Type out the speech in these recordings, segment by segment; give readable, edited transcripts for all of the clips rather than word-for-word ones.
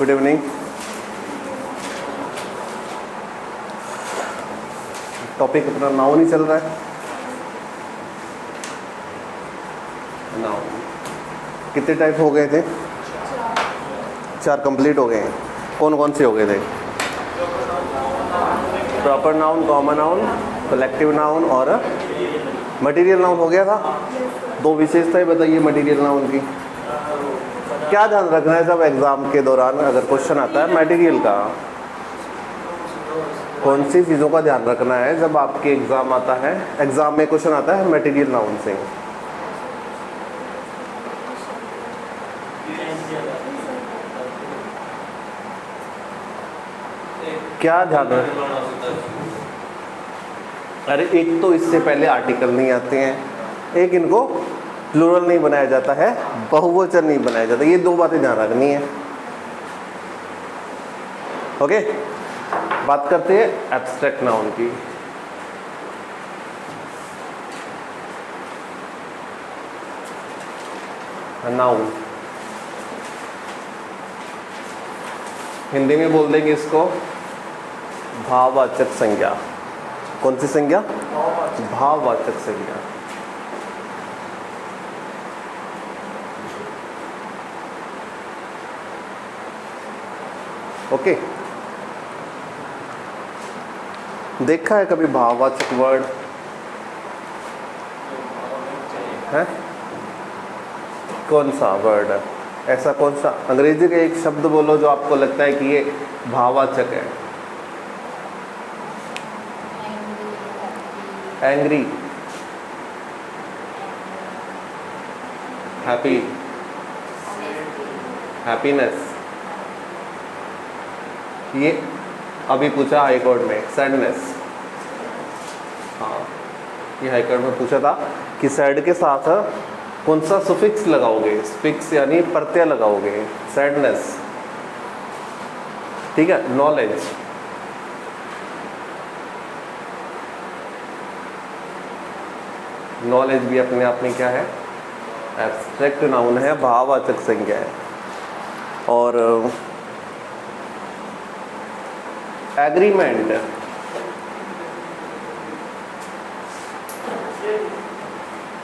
Good evening. Topic अपना noun ही चल रहा है। नाउन कितने टाइप हो गए थे? 4 कंप्लीट हो गए हैं। कौन कौन से हो गए थे? Proper noun, common noun, collective noun और मटेरियल नाउन हो गया था। 2 विशेषताएं बताइए मटेरियल नाउन की। क्या ध्यान रखना है जब एग्ज़ाम के दौरान अगर क्वेश्चन आता है मटेरियल का? कौन सी चीज़ों का ध्यान रखना है जब आपके एग्ज़ाम आता है, एग्ज़ाम में क्वेश्चन आता है मटेरियल नाउन से? क्या ध्यान रखना? अरे एक तो इससे पहले आर्टिकल नहीं आते हैं, एक इनको प्लूरल नहीं बनाया जाता है, बहुवचन नहीं बनाया जाता। ये 2 बातें ध्यान रखनी है। ओके, बात करते हैं एब्स्ट्रैक्ट नाउन की। नाउन हिंदी में बोल देंगे इसको भाववाचक संज्ञा। कौन सी संज्ञा? भाववाचक संज्ञा। ओके, देखा है कभी भाववाचक वर्ड है? कौन सा वर्ड है ऐसा? कौन सा अंग्रेजी का एक शब्द बोलो जो आपको लगता है कि ये भाववाचक है? Angry, happy, happiness. ये अभी पूछा हाई कोर्ट में, सैडनेस। हाँ, ये हाई कोर्ट में पूछा था कि सैड के साथ कौन सा सुफिक्स लगाओगे? स्फिक्स यानी प्रत्यय लगाओगे। सैडनेस, ठीक है। नॉलेज, नॉलेज भी अपने आप में क्या है? एब्स्ट्रैक्ट नाउन है, भाववाचक संज्ञा है। और एग्रीमेंट,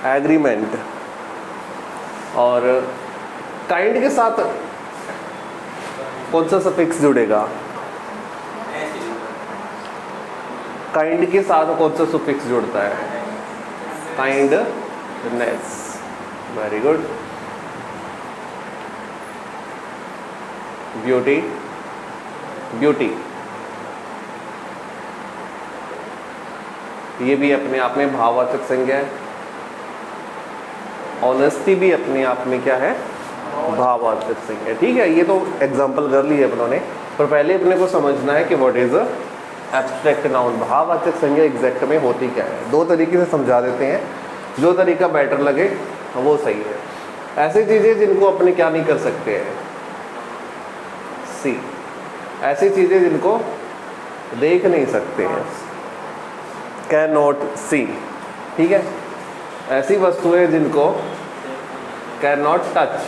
एग्रीमेंट और काइंड के साथ कौन सा सफिक्स जुड़ेगा? काइंड के साथ कौन सा सफिक्स जुड़ता है? Kindness. Very good. Beauty, beauty ये भी अपने आप में भाववाचक संज्ञा है। ऑनेस्टी भी अपने आप में क्या है? भाववाचक संज्ञा। ठीक है, ये तो एग्जांपल कर ली है अपनों ने, पर पहले अपने को समझना है कि व्हाट इज एब्स्ट्रैक्ट नाउन। भाववाचक संज्ञा एग्जैक्ट में होती क्या है? 2 तरीके से समझा देते हैं, जो तरीका बेटर लगे वो सही है। ऐसी चीज़ें जिनको अपने क्या नहीं कर सकते हैं? सी। ऐसी चीज़ें जिनको देख नहीं सकते हैं, कैन नॉट सी। ठीक है, ऐसी वस्तुएं जिनको कैन नॉट टच,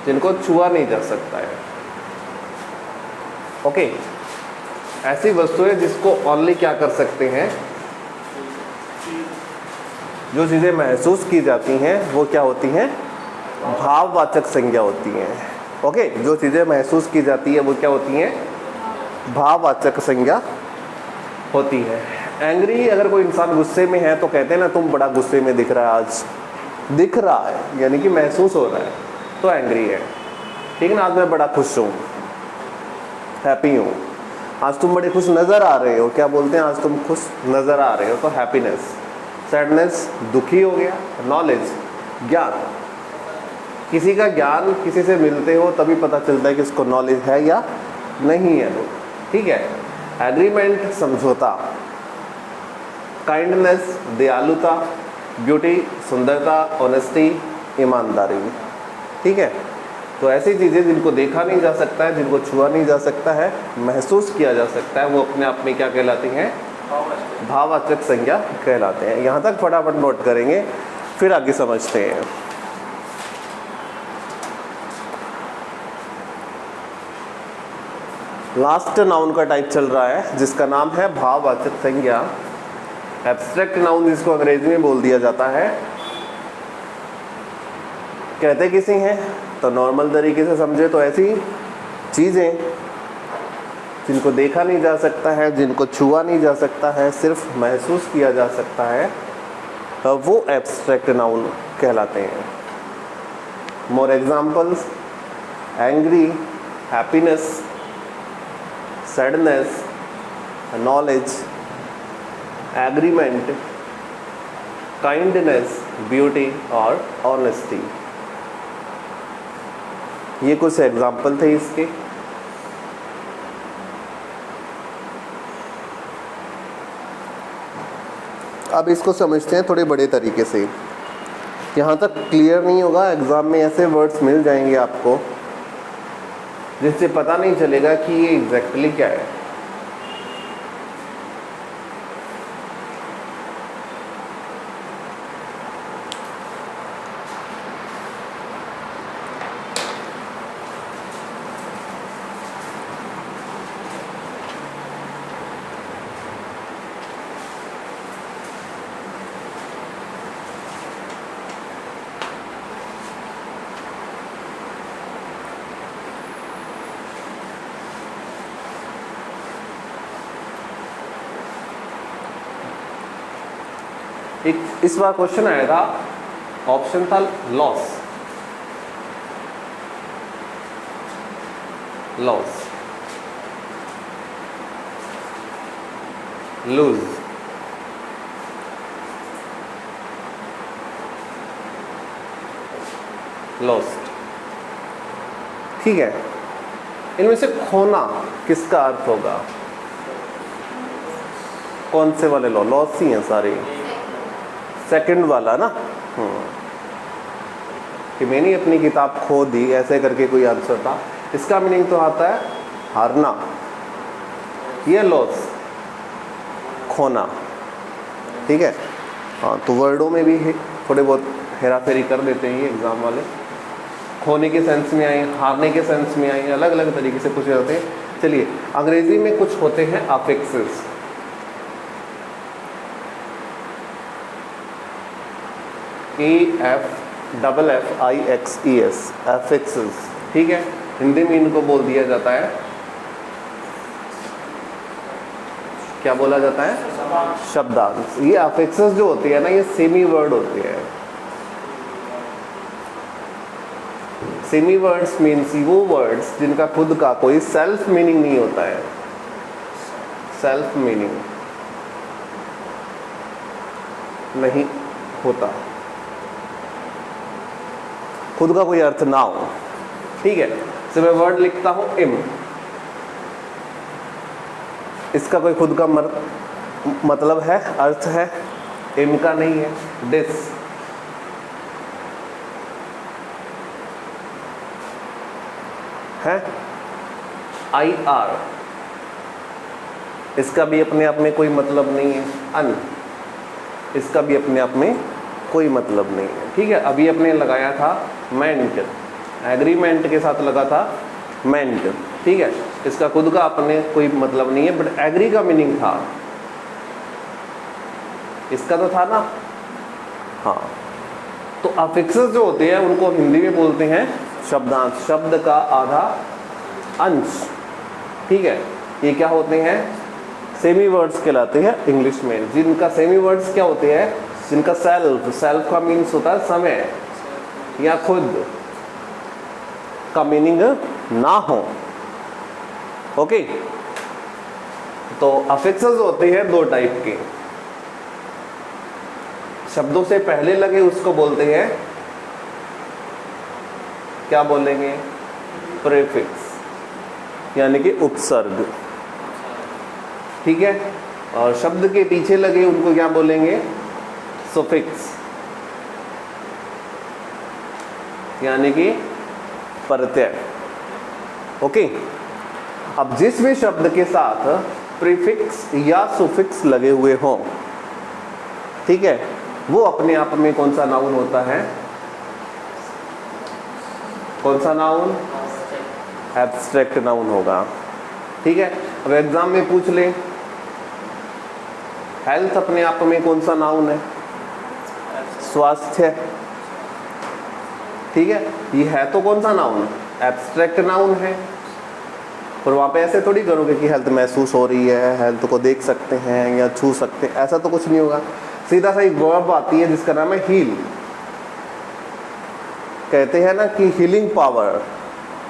जिनको छुआ नहीं जा सकता है। ओके, ऐसी वस्तुएं जिसको ओनली क्या कर सकते हैं? जो चीज़ें महसूस की जाती हैं वो क्या होती हैं? भाववाचक संज्ञा होती हैं। ओके, जो चीज़ें महसूस की जाती है वो क्या होती हैं? भाववाचक संज्ञा होती है। एंग्री, अगर कोई इंसान गुस्से में है तो कहते हैं ना तुम बड़ा गुस्से में दिख रहा है आज। दिख रहा है यानी कि महसूस हो रहा है, तो एंग्री है। ठीक है ना, आज मैं बड़ा खुश हूँ, हैप्पी हूँ। आज तुम बड़े खुश नज़र आ रहे हो, क्या बोलते हैं? आज तुम खुश नज़र आ रहे हो, तो हैप्पीनेस। सैडनेस, दुखी हो गया। नॉलेज, ज्ञान। किसी का ज्ञान किसी से मिलते हो तभी पता चलता है कि इसको नॉलेज है या नहीं है। ठीक है। एग्रीमेंट, समझौता। काइंडनेस, दयालुता। ब्यूटी, सुंदरता। ऑनेस्टी, ईमानदारी। ठीक है, तो ऐसी चीज़ें जिनको देखा नहीं जा सकता है, जिनको छुआ नहीं जा सकता है, महसूस किया जा सकता है, वो अपने आप में क्या कहलाती हैं? भाववाचक संज्ञा कहलाते हैं। यहाँ तक फटाफट नोट करेंगे, फिर आगे समझते हैं। लास्ट नाउन का टाइप चल रहा है जिसका नाम है भाववाचक संज्ञा। एब्स्ट्रैक्ट नाउन जिसको अंग्रेजी में बोल दिया जाता है। कहते किसी हैं तो नॉर्मल तरीके से समझे तो ऐसी चीज़ें जिनको देखा नहीं जा सकता है, जिनको छुआ नहीं जा सकता है, सिर्फ महसूस किया जा सकता है, तो वो एब्स्ट्रैक्ट नाउन कहलाते हैं। More examples: angry, happiness, sadness, knowledge, agreement, kindness, beauty और ऑनेस्टी। ये कुछ एग्जाम्पल थे इसके। अब इसको समझते हैं थोड़े बड़े तरीके से। यहाँ तक क्लियर नहीं होगा, एग्ज़ाम में ऐसे वर्ड्स मिल जाएंगे आपको जिससे पता नहीं चलेगा कि ये एग्जैक्टली क्या है। एक इस बार क्वेश्चन आया था, ऑप्शन था लॉस, लॉस, लूज, लॉस्ट। ठीक है, इनमें से खोना किसका अर्थ होगा? कौन से वाले लॉ? लॉस ही हैं सारे। सेकंड वाला ना, कि मैंने अपनी किताब खो दी, ऐसे करके कोई आंसर था। इसका मीनिंग तो आता है हारना, ये लॉस, खोना। ठीक है, हाँ, तो वर्डों में भी है थोड़े बहुत हेरा फेरी कर देते हैं ये एग्ज़ाम वाले। खोने के सेंस में आए, हारने के सेंस में आए, अलग अलग तरीके से पूछे जाते हैं। चलिए, अंग्रेजी में कुछ होते हैं अफिक्सेस। AFFIXES, affixes। ठीक है, हिंदी में इनको बोल दिया जाता है, क्या बोला जाता है? शब्दांश। ये अफिक्सेस जो होती है ना, ये सेमी वर्ड होती है। सेमी वर्ड्स मीन्स वो वर्ड्स जिनका खुद का कोई सेल्फ मीनिंग नहीं होता है। सेल्फ मीनिंग नहीं होता, खुद का कोई अर्थ ना हो। ठीक है, तो मैं वर्ड लिखता हूं इम, इसका कोई खुद का मतलब है, अर्थ है, इम का नहीं है। डिस, है IR, इसका भी अपने आप में कोई मतलब नहीं है। अन, इसका भी अपने आप में कोई मतलब नहीं है। ठीक है, अभी अपने लगाया था मेंट, एग्रीमेंट के साथ लगा था मेंट। ठीक है, इसका खुद का अपने कोई मतलब नहीं है, बट एग्री का मीनिंग था, इसका तो था ना। हाँ, तो अफिक्सेस जो होते हैं उनको हिंदी में बोलते हैं शब्दांश, शब्द का आधा अंश। ठीक है, ये क्या होते हैं? सेमी वर्ड्स कहलाते हैं इंग्लिश में। जिनका सेमी वर्ड्स क्या होते हैं? जिनका सेल्फ, सेल्फ का मीन्स होता है समय या खुद का मीनिंग ना हो। ओके, तो अफिक्सेस होते हैं दो टाइप के। शब्दों से पहले लगे उसको बोलते हैं, क्या बोलेंगे? प्रीफिक्स, यानी कि उपसर्ग। ठीक है, और शब्द के पीछे लगे उनको क्या बोलेंगे? सुफिक्स, यानी कि प्रत्यय। ओके, अब जिस भी शब्द के साथ प्रीफिक्स या सुफिक्स लगे हुए हों, ठीक है, वो अपने आप में कौन सा नाउन होता है? कौन सा नाउन? एब्स्ट्रैक्ट नाउन होगा। ठीक है। अब एग्जाम में पूछ ले, हेल्थ अपने आप में कौन सा नाउन है? स्वास्थ्य, ठीक है। ये है तो कौन सा नाउन? एब्स्ट्रैक्ट नाउन है। और वहाँ पे ऐसे थोड़ी करोगे कि हेल्थ महसूस हो रही है, हेल्थ को देख सकते हैं या छू सकते हैं, ऐसा तो कुछ नहीं होगा। सीधा सा एक वर्ब आती है जिसका नाम है हील। कहते हैं ना कि हीलिंग पावर,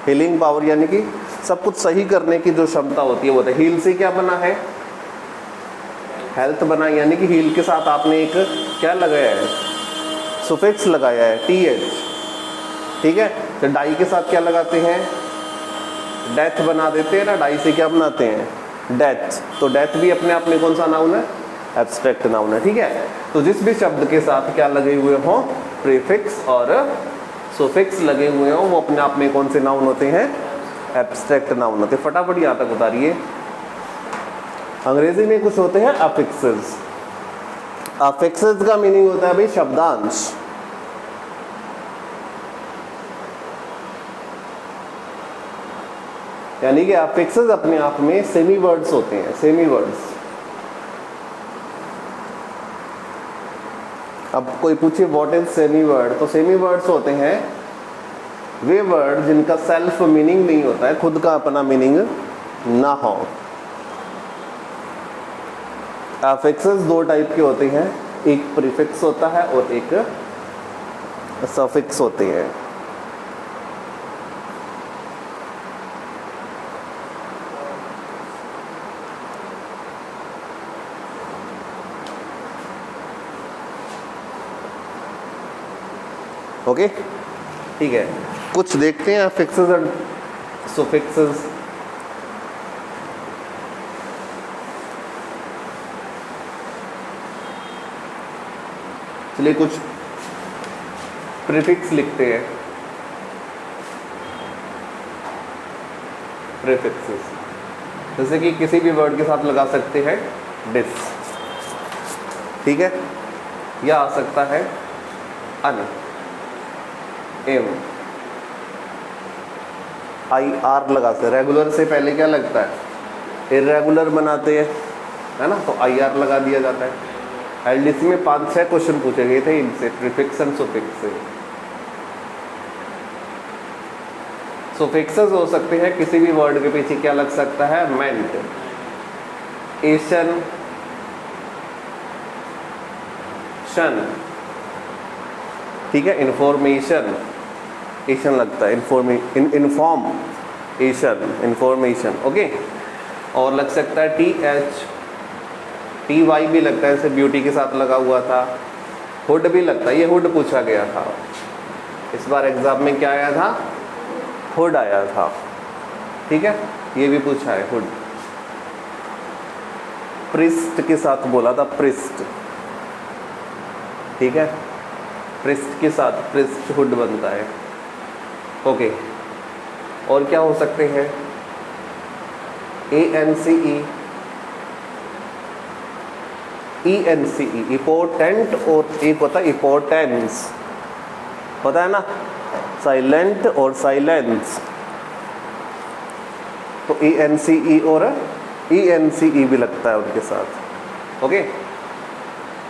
हीलिंग पावर यानी कि सब कुछ सही करने की जो क्षमता होती है वो होता है। हील से क्या बना है? हेल्थ बना, यानी कि हील के साथ आपने एक क्या लगाया है? सुफिक्स लगाया है, TH, ठीक है। तो डाई के साथ क्या लगाते हैं? डेथ बना देते हैं ना, डाई से क्या बनाते हैं? डेथ। तो डेथ भी अपने आप में कौन सा नाउन है? एब्स्ट्रैक्ट नाउन है, ठीक है। तो जिस भी शब्द के साथ क्या लगे हुए हों, प्रीफिक्स और सुफिक्स लगे हुए हों, वो अपने आप में कौन से नाउन होते हैं? एब्स्ट्रैक्ट नाउन होते हैं। फटाफट यहाँ तक उतारिए। अंग्रेजी में कुछ होते हैं अफिक्सेस। अफिक्सेस का मीनिंग होता है भाई शब्दांश। यानी कि अफिक्सेस अपने आप में सेमी वर्ड्स होते हैं, सेमी वर्ड्स। अब कोई पूछे व्हाट इज सेमी वर्ड, तो सेमी वर्ड्स होते हैं वे वर्ड जिनका सेल्फ मीनिंग नहीं होता है, खुद का अपना मीनिंग ना हो। अफिक्सेस दो टाइप के होते हैं, एक प्रीफिक्स होता है और एक सफिक्स होते हैं। ओके, ठीक है। कुछ देखते हैं अफिक्सेस और सुफिक्सेस। चलिए कुछ प्रीफिक्स लिखते हैं। प्रीफिक्सेस जैसे कि किसी भी वर्ड के साथ लगा सकते हैं डिस, ठीक है, या आ सकता है अन, एम, IR लगा सकते। रेगुलर से पहले क्या लगता है? इरेगुलर बनाते हैं, है ना, तो IR लगा दिया जाता है। LDC में 5-6 क्वेश्चन पूछे गए थे इनसे, प्रीफिक्स एंड सुफिक्स से। सुफिक्सेस हो सकते हैं किसी भी वर्ड के पीछे क्या लग सकता है? मेंट, एशन, शन, ठीक है, इंफॉर्मेशन, एशन लगता है, इन्फॉर्म, एशन, इंफॉर्मेशन, ओके। और लग सकता है TH, TY भी लगता है, जैसे ब्यूटी के साथ लगा हुआ था। हुड भी लगता है, ये हुड पूछा गया था इस बार एग्जाम में, क्या आया था? हुड आया था, ठीक है, ये भी पूछा है हुड। प्रिस्ट के साथ बोला था, प्रिस्ट, ठीक है, प्रिस्ट के साथ प्रिस्ट हुड बनता है, ओके। और क्या हो सकते हैं? ANCE, ENCE, इम्पोर्टेंट, और एक होता है इम्पोर्टेंस, होता है ना, साइलेंट और साइलेंस। तो ANCE और ENCE भी लगता है उनके साथ, ओके।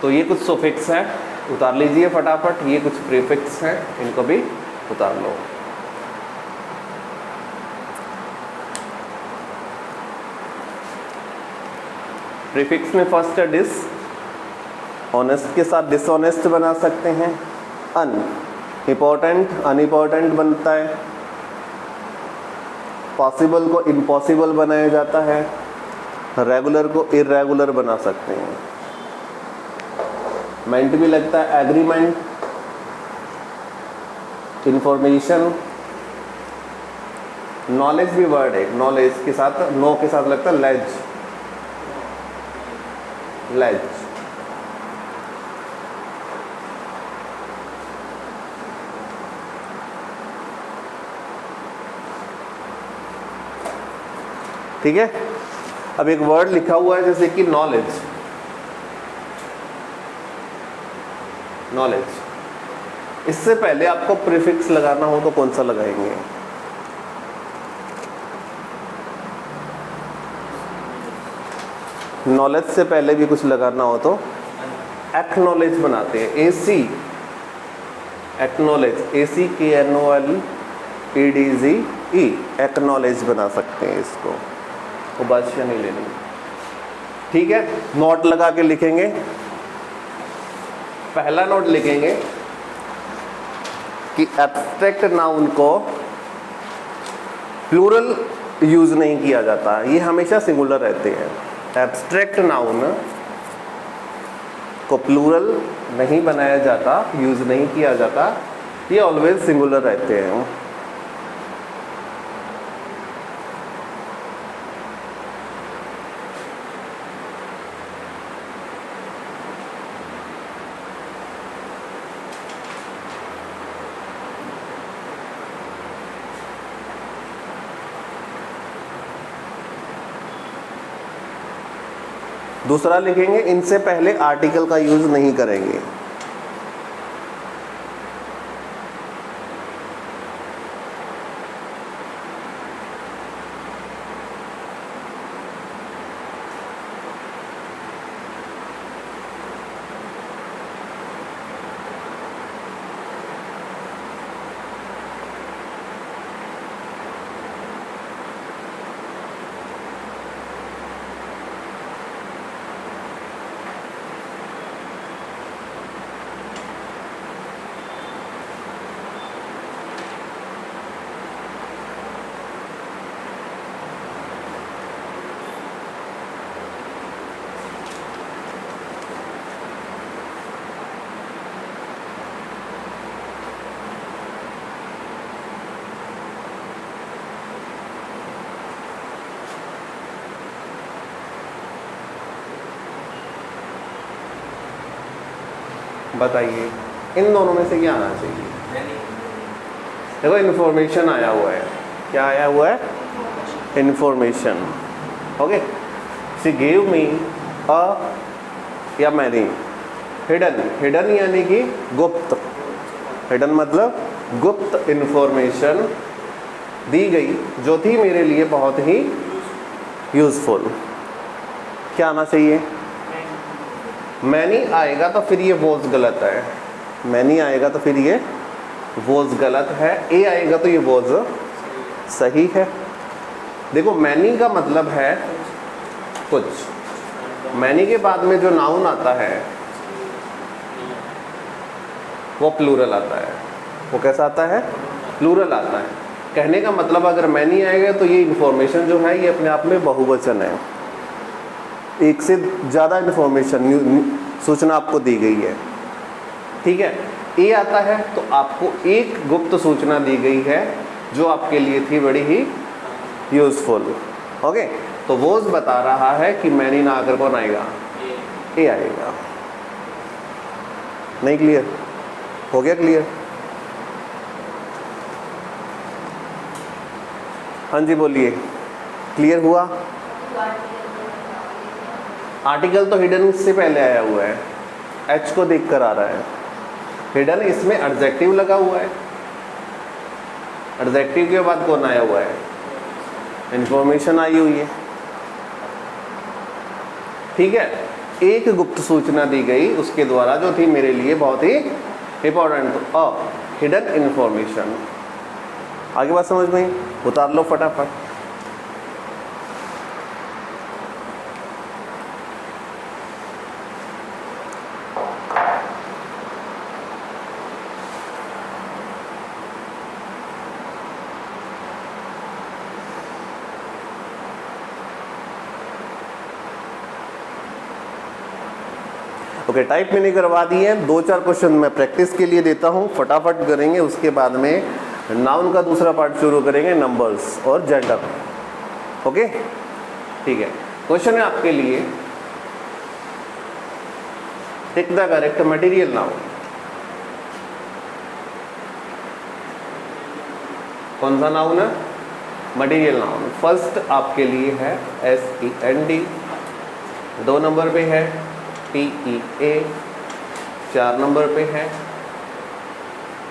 तो ये कुछ सुफिक्स है, उतार लीजिए फटाफट। ये कुछ प्रीफिक्स हैं, इनको भी उतार लो। प्रीफिक्स में फर्स्ट है डिस, ऑनेस्ट के साथ डिसऑनेस्ट बना सकते हैं। अन, इम्पोर्टेंट, अनइम्पोर्टेंट बनता है। पॉसिबल को इम्पॉसिबल बनाया जाता है। रेगुलर को इरेगुलर बना सकते हैं। मेंट भी लगता है, एग्रीमेंट, इंफॉर्मेशन, नॉलेज भी वर्ड है, नॉलेज के साथ, नो के साथ लगता है लेज, लेज, ठीक है। अब एक वर्ड लिखा हुआ है जैसे कि नॉलेज, नॉलेज, इससे पहले आपको प्रीफिक्स लगाना हो तो कौन सा लगाएंगे? नॉलेज से पहले भी कुछ लगाना हो तो एक्नॉलेज बनाते हैं, AC एक्नॉलेज, ACKNOLEDGE, एक्नॉलेज बना सकते हैं इसको, वो बादशाह नहीं लेनी। ठीक है, नोट लगा के लिखेंगे। पहला नोट लिखेंगे कि एब्स्ट्रैक्ट नाउन को प्लूरल यूज नहीं किया जाता, ये हमेशा सिंगुलर रहते हैं। एब्स्ट्रैक्ट नाउन को प्लूरल नहीं बनाया जाता, यूज नहीं किया जाता, ये ऑलवेज सिंगुलर रहते हैं। दूसरा लिखेंगे, इनसे पहले आर्टिकल का यूज नहीं करेंगे। बताइए इन दोनों में से क्या आना चाहिए? देखो इन्फॉर्मेशन आया हुआ है, क्या आया हुआ है? Information. Okay, she gave me a या मैनी हिडन, हिडन यानी कि गुप्त, हिडन मतलब गुप्त इन्फॉर्मेशन दी गई जो थी मेरे लिए बहुत ही यूजफुल। क्या आना चाहिए? मैनी आएगा तो फिर ये वोज गलत है, मैनी आएगा तो फिर ये वोज गलत है, ए आएगा तो ये वोज सही है। देखो मैनी का मतलब है कुछ, मैनी के बाद में जो नाउन आता है वो प्लूरल आता है। वो कैसा आता है? प्लूरल आता है। कहने का मतलब अगर मैनी आएगा तो ये इन्फॉर्मेशन जो है ये अपने आप में बहुवचन है, एक से ज़्यादा इन्फॉर्मेशन सूचना आपको दी गई है। ठीक है, ए आता है तो आपको एक गुप्त सूचना दी गई है जो आपके लिए थी बड़ी ही यूजफुल। ओके, तो वो बता रहा है कि मैनी ना आकर कौन आएगा? ए आएगा। नहीं क्लियर? हो गया क्लियर? हाँ जी बोलिए, क्लियर हुआ? आर्टिकल तो हिडन से पहले आया हुआ है, एच को देखकर आ रहा है। हिडन इसमें एडजेक्टिव लगा हुआ है, एडजेक्टिव के बाद कौन आया हुआ है? इंफॉर्मेशन आई हुई है। ठीक है, एक गुप्त सूचना दी गई उसके द्वारा जो थी मेरे लिए बहुत ही इंपॉर्टेंट, तो हिडन इंफॉर्मेशन। आगे बात समझ में? उतार लो फटाफट। ओके, टाइप मैंने करवा दी है। 2-4 क्वेश्चन मैं प्रैक्टिस के लिए देता हूँ, फटाफट करेंगे। उसके बाद में नाउन का दूसरा पार्ट शुरू करेंगे, नंबर्स और जेंडर। ओके ठीक है, क्वेश्चन है आपके लिए, tick the correct material noun. कौन सा नाउन है? Material noun. फर्स्ट आपके लिए है SEND, 2 नंबर पे है PEA, 4 नंबर पे है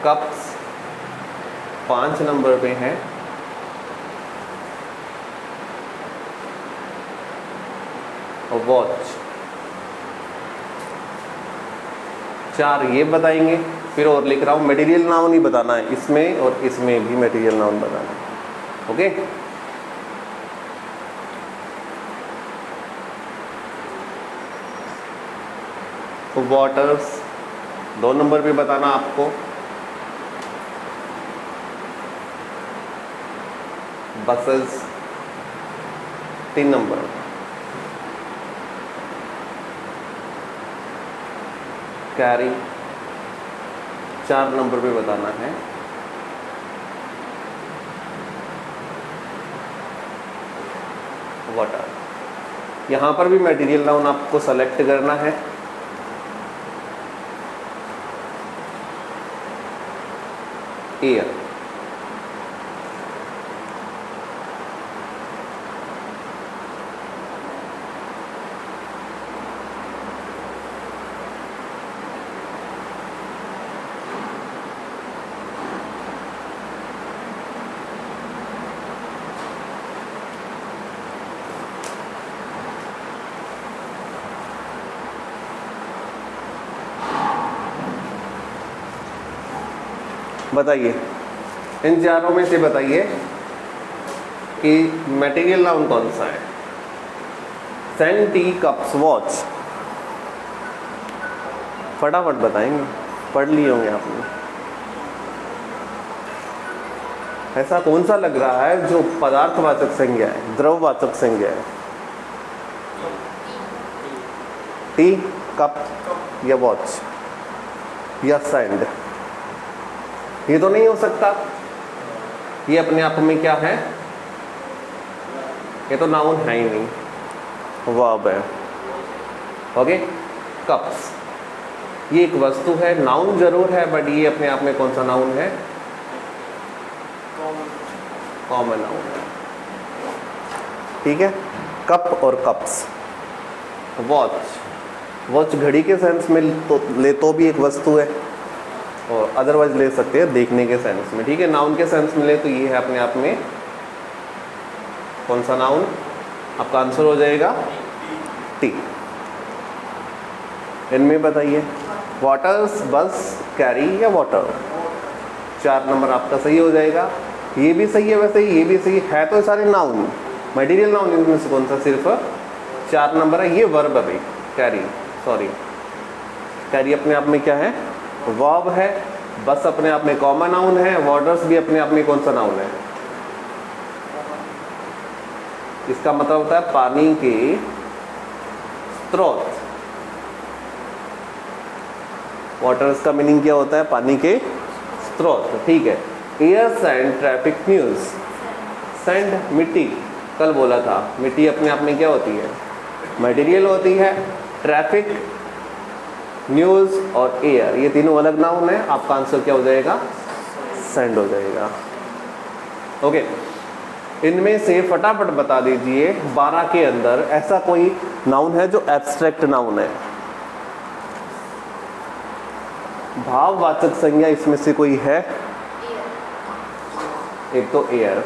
कप्स, 5 नंबर पे है वॉच। 4 ये बताएंगे। फिर और लिख रहा हूँ, मटेरियल नाउन ही बताना है इसमें और इसमें भी मटेरियल नाउन बताना है। ओके, तो वाटर्स 2 नंबर पे बताना आपको, बसेस 3 नंबर, कैरी 4 नंबर पे बताना है, वाटर। यहां पर भी मटेरियल नाउन आपको सेलेक्ट करना है। एयर, बताइए इन चारों में से बताइए कि मटेरियल नाउन कौन सा है। Send, T, cups, watch. फटाफट बताएंगे, पढ़ लिए होंगे आपने। ऐसा कौन सा लग रहा है जो पदार्थवाचक संज्ञा है, द्रववाचक संज्ञा है? टी, कप या वॉच या सैंड? ये तो नहीं हो सकता, ये अपने आप में क्या है, ये तो नाउन है ही नहीं, वर्ब है। ओके, कप्स ये एक वस्तु है, नाउन जरूर है बट ये अपने आप में कौन सा नाउन है? कॉमन नाउन है। ठीक है, कप और कप्स। वॉच, वॉच घड़ी के सेंस में तो भी एक वस्तु है और अदरवाइज ले सकते हैं देखने के सेंस में। ठीक है, नाउन के सेंस में ले तो ये है अपने आप में कौन सा नाउन? आपका आंसर हो जाएगा टी। इनमें बताइए, वाटर्स, बस, कैरी या वाटर? 4 नंबर आपका सही हो जाएगा। ये भी सही है, वैसे ये भी सही है, तो सारे नाउन, मटेरियल नाउन इनमें से कौन सा सिर्फ 4 नंबर है? ये वर्ब है, कैरी, सॉरी, कैरी अपने आप में क्या है? वर्ब है। बस अपने आप में कॉमन नाउन है। वाटर्स भी अपने आप में कौन सा नाउन है? इसका मतलब होता है पानी के स्रोत। वाटर्स का मीनिंग क्या होता है? पानी के स्रोत। ठीक है, air, sand, traffic, news. Sand मिट्टी, कल बोला था, मिट्टी अपने आप में क्या होती है? मटेरियल होती है। ट्रैफिक, न्यूज़ और एयर ये तीनों अलग नाउन है। आपका आंसर क्या हो जाएगा? सैंड हो जाएगा। ओके, इनमें से फटाफट बता दीजिए 12 के अंदर ऐसा कोई नाउन है जो एब्स्ट्रैक्ट नाउन है? भाववाचक संज्ञा इसमें से कोई है? एक तो एयर,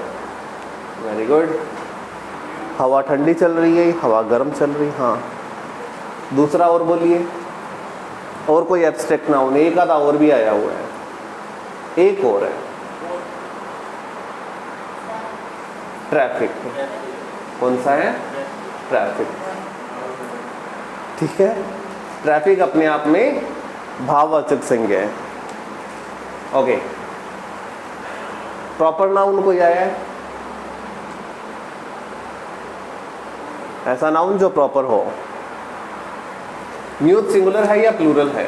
वेरी गुड। हवा ठंडी चल रही है, हवा गर्म चल रही है, हाँ। दूसरा और बोलिए, और कोई एब्स्ट्रैक्ट नाउन? एक आधा और भी आया हुआ है, एक और है, ट्रैफिक। कौन सा है? ट्रैफिक। ठीक है, ट्रैफिक अपने आप में भाववाचक संज्ञा है। ओके, प्रॉपर नाउन कोई आया है? ऐसा नाउन जो प्रॉपर हो। न्यूज सिंगुलर है या प्लूरल है?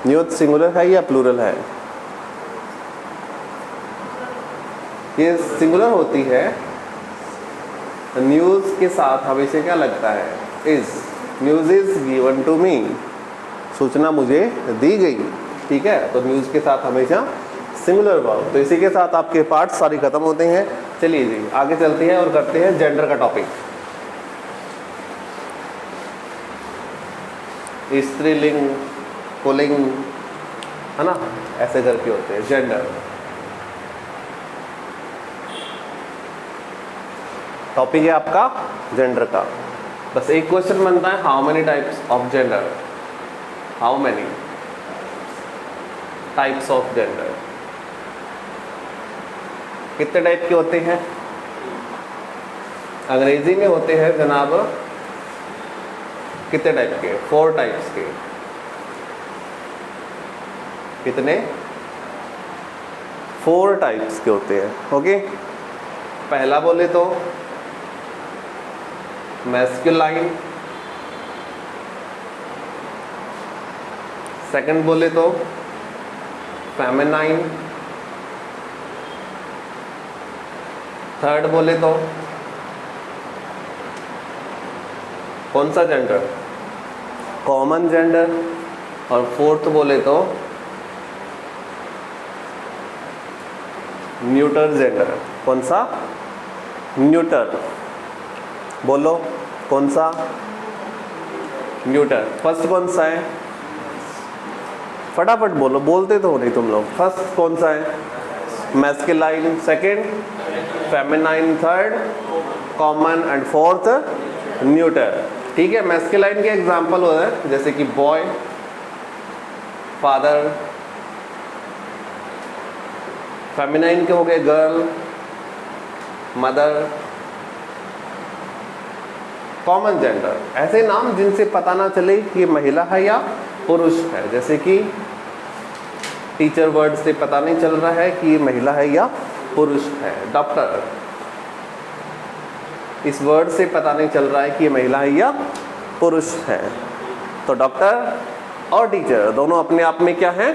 न्यूज सिंगुलर है या प्लूरल है? ये सिंगुलर होती है। न्यूज के साथ हमेशा क्या लगता है? Is. News is given to me, सूचना मुझे दी गई। ठीक है, तो न्यूज के साथ हमेशा सिंगुलर वर्ब। तो इसी के साथ आपके पार्ट सारे खत्म होते हैं। चलिए जी आगे चलते हैं और करते हैं जेंडर का टॉपिक। स्त्रीलिंग, पुल्लिंग, है ना, ऐसे करके होते हैं जेंडर। टॉपिक है आपका जेंडर का। बस एक क्वेश्चन बनता है, how many types of gender, how many types of gender, कितने टाइप के होते हैं? अंग्रेजी में होते हैं जनाब कितने टाइप के? 4 टाइप्स के। कितने? 4 टाइप्स के होते हैं। ओके, पहला बोले तो मैस्कुलाइन, सेकंड बोले तो फेमिनाइन, थर्ड बोले तो कौन सा जेंडर? कॉमन जेंडर, और फोर्थ बोले तो न्यूटर जेंडर। कौन सा? न्यूटर। बोलो कौन सा? न्यूटर। फर्स्ट कौन सा है? फटाफट बोलो, बोलते तो हो नहीं तुम लोग। फर्स्ट कौन सा है? Masculine, second feminine, third common and fourth neuter. ठीक है, मैस्कुलाइन के एग्जांपल हो रहे हैं जैसे कि बॉय, फादर। फेमिनाइन के हो गए गर्ल, मदर। कॉमन जेंडर ऐसे नाम जिनसे पता ना चले कि ये महिला है या पुरुष है, जैसे कि टीचर वर्ड से पता नहीं चल रहा है कि ये महिला है या पुरुष है। डॉक्टर, इस वर्ड से पता नहीं चल रहा है कि ये महिला है या पुरुष है। तो डॉक्टर और टीचर दोनों अपने आप में क्या है?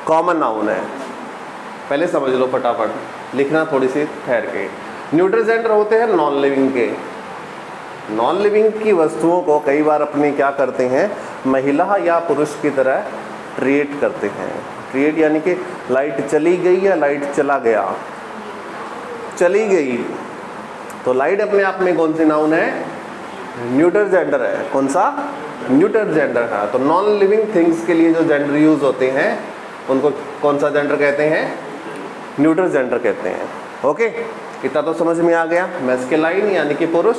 कॉमन नाउन है। पहले समझ लो फटाफट, लिखना थोड़ी सी ठहर के। न्यूट्रल जेंडर होते हैं नॉन लिविंग के। नॉन लिविंग की वस्तुओं को कई बार अपने क्या करते हैं? महिला या पुरुष की तरह ट्रीट करते हैं। ट्रीट यानी कि लाइट चली गई या लाइट चला गया? चली गई तो लाइट अपने आप में कौन सी नाउन है? न्यूट्रल जेंडर है। कौन सा? न्यूट्रल जेंडर है। तो नॉन लिविंग थिंग्स के लिए जो जेंडर यूज होते हैं उनको कौन सा जेंडर कहते हैं? न्यूट्रल जेंडर कहते हैं। ओके, इतना तो समझ में आ गया। मैस्कुलाइन यानी कि पुरुष,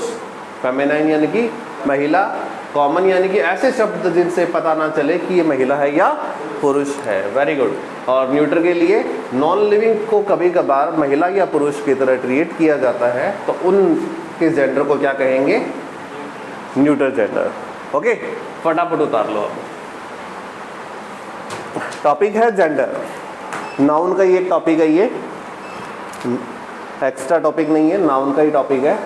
फेमिनाइन यानी कि महिला, कॉमन यानी कि ऐसे शब्द जिनसे पता ना चले कि ये महिला है या पुरुष है। Very good. और न्यूट्रल के लिए नॉन लिविंग को कभी कभार महिला या पुरुष की तरह ट्रीट किया जाता है तो उनके जेंडर को क्या कहेंगे? Neutral gender. ओके, फटाफट उतार लो। अब टॉपिक है जेंडर। नाउन का ही एक टॉपिक है, ये एक्स्ट्रा टॉपिक नहीं है, नाउन का ही टॉपिक है।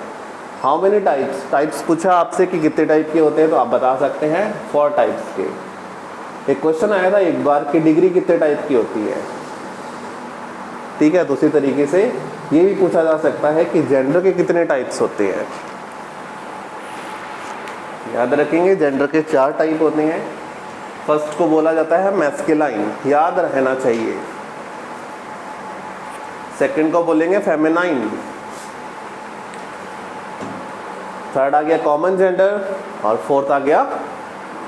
How many types? टाइप्स पूछा आपसे कि कितने टाइप के होते हैं तो आप बता सकते हैं 4 टाइप्स के। एक क्वेश्चन आया था एक बार कि डिग्री कितने टाइप की होती है। ठीक है, तो उसी तरीके से ये भी पूछा जा सकता है कि जेंडर के कितने टाइप्स होते हैं। याद रखेंगे जेंडर के 4 टाइप होते हैं। फर्स्ट को बोला जाता है मैस्कुलाइन, याद रहना चाहिए। सेकंड को बोलेंगे फेमिनाइन, थर्ड आ गया कॉमन जेंडर और फोर्थ आ गया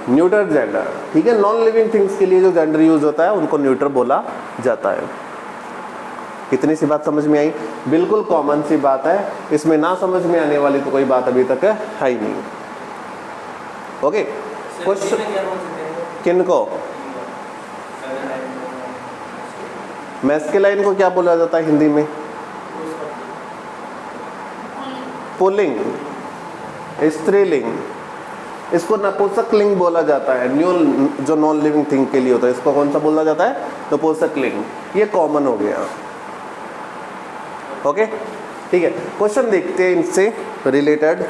न्यूट्रल जेंडर। ठीक है, नॉन लिविंग थिंग्स के लिए जो जेंडर यूज होता है उनको न्यूट्रल बोला जाता है। कितनी सी बात समझ में आई? बिल्कुल कॉमन सी बात है, इसमें ना समझ में आने वाली तो कोई बात अभी तक है ही नहीं। ओके, क्वेश्चन किनको? मैस्कुलाइन को क्या बोला जाता है हिंदी में? पुल्लिंग, स्त्रीलिंग। इसको नपुंसक लिंग बोला जाता है। जो नॉन लिविंग थिंग के लिए होता है इसको कौन सा बोला जाता है? नपुंसक लिंग। ये कॉमन हो गया। ओके, ठीक है। क्वेश्चन देखते हैं इनसे रिलेटेड।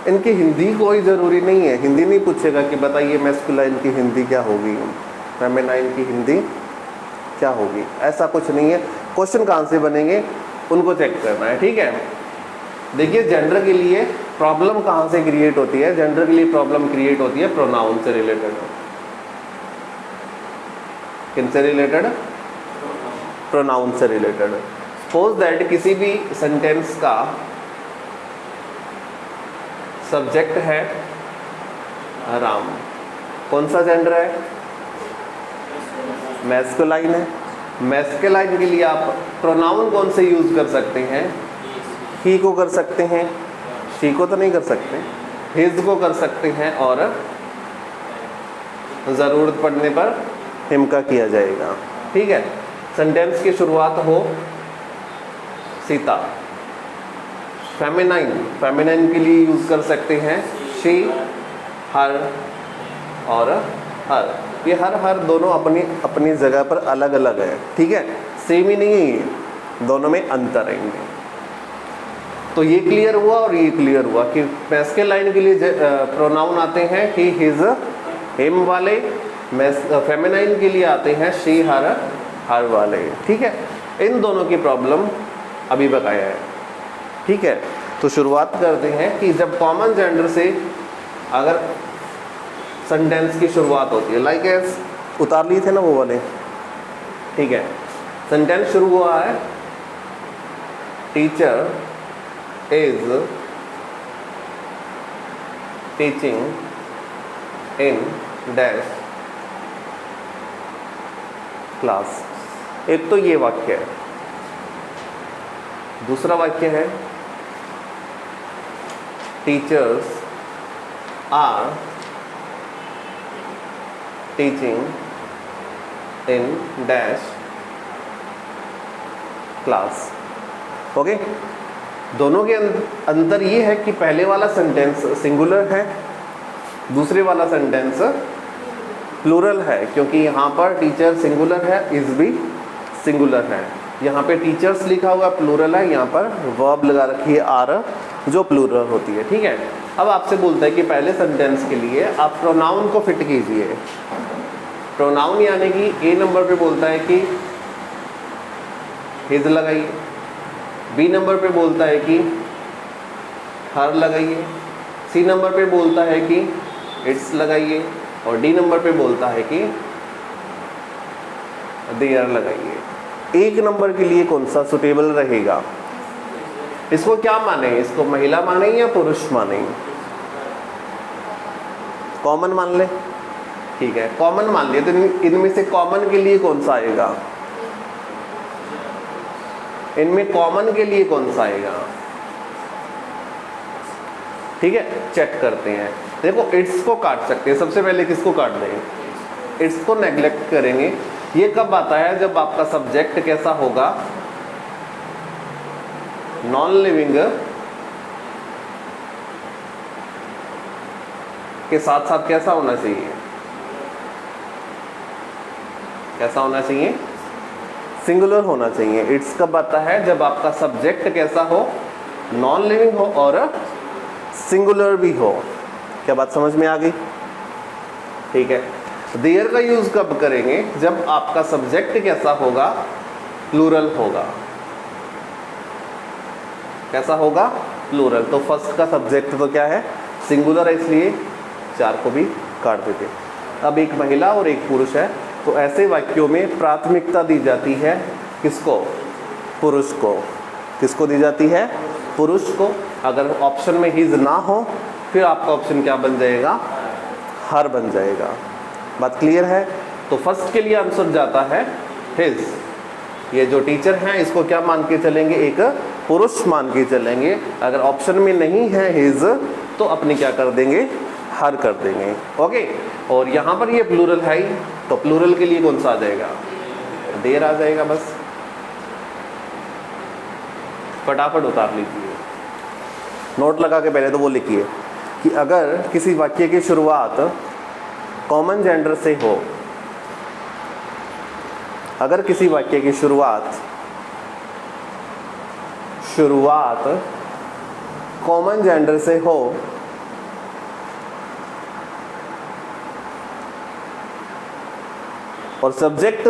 इनकी हिंदी कोई ज़रूरी नहीं है, हिंदी नहीं पूछेगा कि बताइए मैस्कुलाइन की हिंदी क्या होगी, फेमिनाइन की हिंदी क्या होगी, ऐसा कुछ नहीं है। क्वेश्चन कहाँ से बनेंगे उनको चेक करना है। ठीक है, देखिए जेंडर के लिए प्रॉब्लम कहाँ से क्रिएट होती है? जेंडर के लिए प्रॉब्लम क्रिएट होती है प्रोनाउन से रिलेटेड। किनसे रिलेटेड? प्रोनाउन से रिलेटेड। सपोज दैट किसी भी सेंटेंस का सब्जेक्ट है राम, कौन सा जेंडर है? मैस्कुलाइन है। मैस्कुलाइन के लिए आप प्रोनाउन कौन से यूज कर सकते हैं? ही को कर सकते हैं, शी को तो नहीं कर सकते, हिज को कर सकते हैं, और ज़रूरत पड़ने पर हिम का किया जाएगा। ठीक है, सेंटेंस की शुरुआत हो सीता। फेमिनाइन के लिए यूज कर सकते हैं शी, हर और हर। ये हर दोनों अपनी अपनी जगह पर अलग अलग है। ठीक है, सेम ही नहीं है, ये दोनों में अंतर है इनमें। तो ये क्लियर हुआ और ये क्लियर हुआ कि मैस्कुलाइन के लिए प्रोनाउन आते हैं ही, हिज, हिम वाले, फेमिनाइन के लिए आते हैं शी, हर वाले। ठीक है, इन दोनों की प्रॉब्लम अभी बताया है। ठीक है, तो शुरुआत करते हैं कि जब कॉमन जेंडर से अगर सेंटेंस की शुरुआत होती है, लाइक एस उतार लिए थे ना वो वाले। ठीक है, सेंटेंस शुरू हुआ है teacher is teaching in dash class. एक तो ये वाक्य है। दूसरा वाक्य है teachers are teaching in dash class. Okay, दोनों के अंतर ये है कि पहले वाला सेंटेंस सिंगुलर है, दूसरे वाला सेंटेंस प्लूरल है, क्योंकि यहाँ पर टीचर सिंगुलर है, इज भी सिंगुलर है। यहाँ पे टीचर्स लिखा हुआ प्लूरल है, यहाँ पर वर्ब लगा रखी है आर, जो प्लूरल होती है। ठीक है, अब आपसे बोलता है कि पहले सेंटेंस के लिए आप प्रोनाउन को फिट कीजिए। प्रोनाउन यानी कि ए नंबर पे बोलता है कि हिज लगाइए, बी नंबर पे बोलता है कि हर लगाइए, सी नंबर पे बोलता है कि इट्स लगाइए, और डी नंबर पे बोलता है कि देयर लगाइए। एक नंबर के लिए कौन सा सुटेबल रहेगा? इसको क्या माने? इसको महिला माने या पुरुष माने? कॉमन मान ले। ठीक है, कॉमन मान लिया, तो इनमें से कॉमन के लिए कौन सा आएगा? इनमें कॉमन के लिए कौन सा आएगा? ठीक है, चेक करते हैं। देखो, इट्स को काट सकते हैं। सबसे पहले किसको काट देंगे? इट्स को नेग्लेक्ट करेंगे। ये कब आता है? जब आपका सब्जेक्ट कैसा होगा? नॉन लिविंग के साथ साथ कैसा होना चाहिए? कैसा होना चाहिए? सिंगुलर होना चाहिए। इट्स कब आता है? जब आपका सब्जेक्ट कैसा हो? नॉन लिविंग हो और सिंगुलर भी हो। क्या बात समझ में आ गई? ठीक है, देयर का यूज कब करेंगे? जब आपका सब्जेक्ट कैसा होगा? प्लूरल होगा। कैसा होगा? प्लूरल। तो फर्स्ट का सब्जेक्ट तो क्या है? सिंगुलर है, इसलिए 4 को भी काट देते। अब एक महिला और एक पुरुष है, तो ऐसे वाक्यों में प्राथमिकता दी जाती है किसको? पुरुष को। किसको दी जाती है? पुरुष को। अगर ऑप्शन में हिज ना हो, फिर आपका ऑप्शन क्या बन जाएगा? हर बन जाएगा। बात क्लियर है? तो फर्स्ट के लिए आंसर जाता है हिज। ये जो टीचर हैं, इसको क्या मान के चलेंगे? एक पुरुष मान के चलेंगे। अगर ऑप्शन में नहीं है हिज, तो अपने क्या कर देंगे? हर कर देंगे। ओके, और यहाँ पर ये प्लूरल है ही, तो प्लूरल के लिए कौन सा आ जाएगा? देयर आ जाएगा। बस फटाफट उतार लीजिए, नोट लगा के पहले तो वो लिखिए कि अगर किसी वाक्य की शुरुआत कॉमन जेंडर से हो, अगर किसी वाक्य की शुरुआत कॉमन जेंडर से हो, और सब्जेक्ट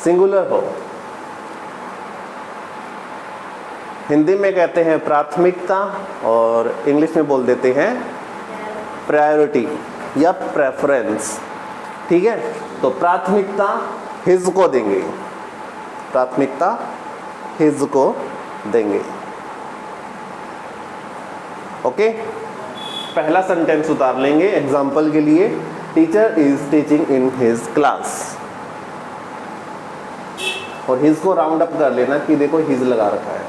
सिंगुलर हो, हिंदी में कहते हैं प्राथमिकता, और इंग्लिश में बोल देते हैं प्रायोरिटी या प्रेफरेंस। ठीक है, तो प्राथमिकता हिज को देंगे, प्राथमिकता हिज को देंगे। ओके, पहला सेंटेंस उतार लेंगे एग्जाम्पल के लिए teacher is teaching in his class. और हिज को राउंड अप कर लेना कि देखो हिज लगा रखा है।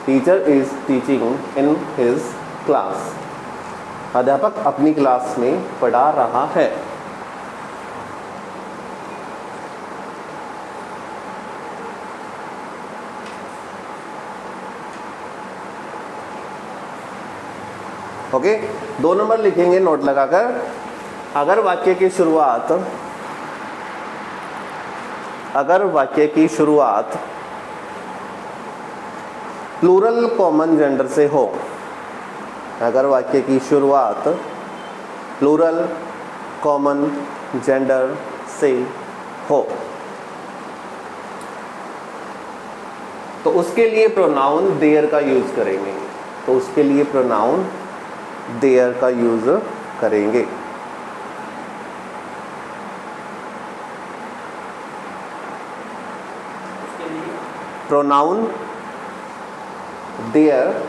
Teacher is teaching in his class. अध्यापक अपनी क्लास में पढ़ा रहा है। ओके, 2 नंबर लिखेंगे नोट लगाकर। अगर वाक्य की शुरुआत प्लूरल कॉमन जेंडर से हो, अगर वाक्य की शुरुआत प्लूरल कॉमन जेंडर से हो तो उसके लिए प्रोनाउन देयर का यूज करेंगे। तो उसके लिए प्रोनाउन देयर का यूज करेंगे। प्रोनाउन देयर,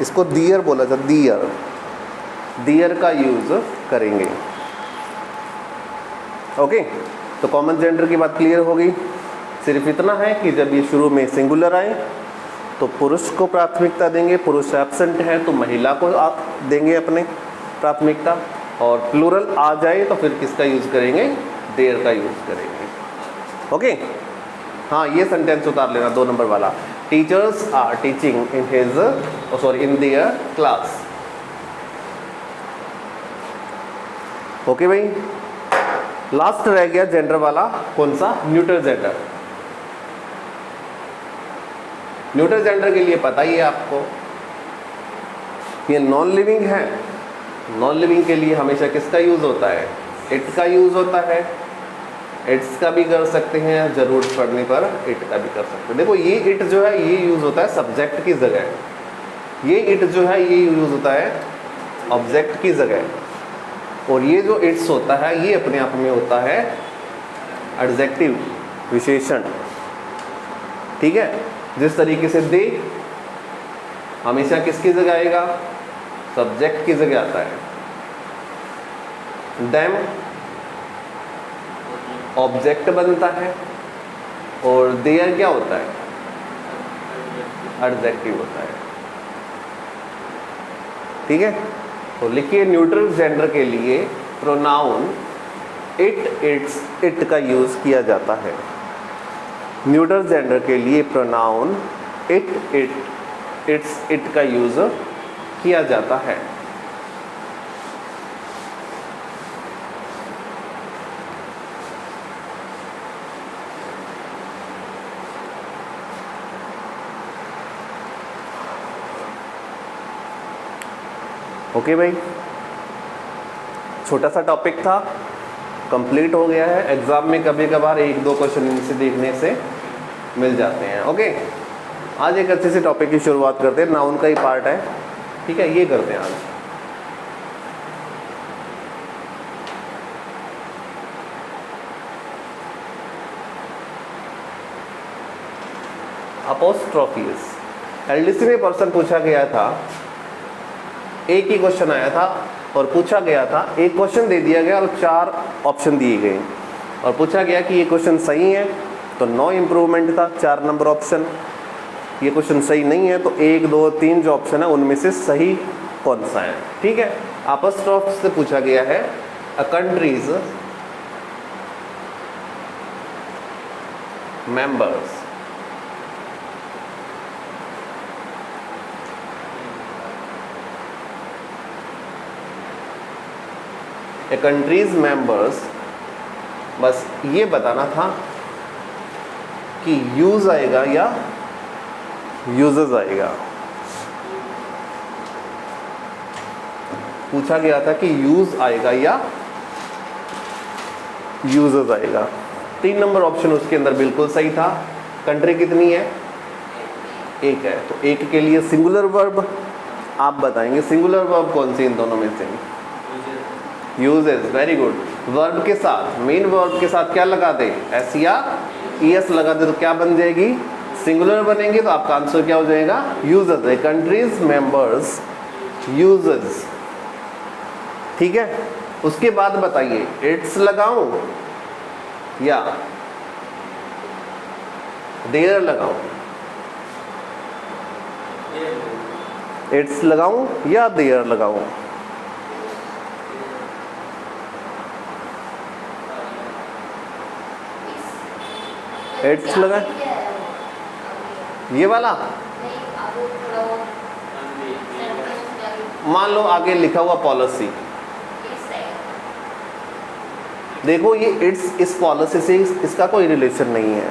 इसको दियर बोला जाता, दियर का यूज करेंगे। ओके, तो कॉमन जेंडर की बात क्लियर हो गई। सिर्फ इतना है कि जब ये शुरू में सिंगुलर आए तो पुरुष को प्राथमिकता देंगे, पुरुष एब्सेंट है तो महिला को आप देंगे अपने प्राथमिकता, और प्लूरल आ जाए तो फिर किसका यूज करेंगे, देयर का यूज करेंगे। ओके, हाँ ये सेंटेंस उतार लेना 2 नंबर वाला, teachers are teaching in his in their class. Okay भाई, लास्ट रह गया जेंडर वाला, कौन सा, न्यूट्रल जेंडर। न्यूट्रल जेंडर के लिए पता ही है आपको, ये नॉन लिविंग है। नॉन लिविंग के लिए हमेशा किसका यूज होता है, इट का यूज होता है। इट्स का भी कर सकते हैं, जरूरत पड़ने पर इट का भी कर सकते हैं। देखो ये इट जो है ये यूज होता है सब्जेक्ट की जगह, ये इट जो है ये यूज होता है ऑब्जेक्ट की जगह, और ये जो इट्स होता है ये अपने आप में होता है एडजेक्टिव, विशेषण। ठीक है, जिस तरीके से दे हमेशा किसकी जगह आएगा, सब्जेक्ट की जगह आता है। देम ऑब्जेक्ट बनता है, और देयर क्या होता है, एडजेक्टिव होता है। ठीक है, तो लिखिए न्यूट्रल जेंडर के लिए प्रोनाउन इट, इट्स, इट का यूज किया जाता है। न्यूट्रल जेंडर के लिए प्रोनाउन इट, इट्स, इट का यूज किया जाता है। ओके भाई, छोटा सा टॉपिक था, कंप्लीट हो गया है। एग्जाम में कभी कभार 1-2 क्वेश्चन इनसे देखने से मिल जाते हैं। ओके, आज एक अच्छे से टॉपिक की शुरुआत करते हैं, नाउन का ही पार्ट है। ठीक है, ये करते हैं आज। अपोस्ट्रोफीज। एलडीसी में पर्सन पूछा गया था, एक ही क्वेश्चन आया था और पूछा गया था, एक क्वेश्चन दे दिया गया और 4 ऑप्शन दिए गए, और पूछा गया कि ये क्वेश्चन सही है तो नो इम्प्रूवमेंट था, 4 नंबर ऑप्शन। ये क्वेश्चन सही नहीं है तो 1, 2, 3 जो ऑप्शन है उनमें से सही कौन सा है। ठीक है, अपोस्ट्रोफ से पूछा गया है अ कंट्रीज मेंबर्स, ए कंट्रीज मेंबर्स, बस ये बताना था कि यूज आएगा या यूजेस आएगा। पूछा गया था कि यूज आएगा या यूजेस आएगा। 3 नंबर ऑप्शन उसके अंदर बिल्कुल सही था। कंट्री कितनी है, 1 है, तो 1 के लिए सिंगुलर वर्ब आप बताएंगे। सिंगुलर वर्ब कौन सी इन दोनों में से, यूजेस, वेरी गुड। वर्ब के साथ, मेन वर्ब के साथ क्या लगा दे, एस या ईएस लगा दे तो क्या बन जाएगी, सिंगुलर बनेंगे, तो आपका आंसर क्या हो जाएगा, यूजेस। कंट्रीज मेंबर्स यूजेस ठीक है, उसके बाद बताइए इट्स लगाऊं या देयर लगाऊं? इट्स लगाऊं या देयर लगाऊं? इट्स लगा, ये वाला मान लो आगे लिखा हुआ पॉलिसी, देखो ये इट्स इस पॉलिसी से इसका कोई रिलेशन नहीं है।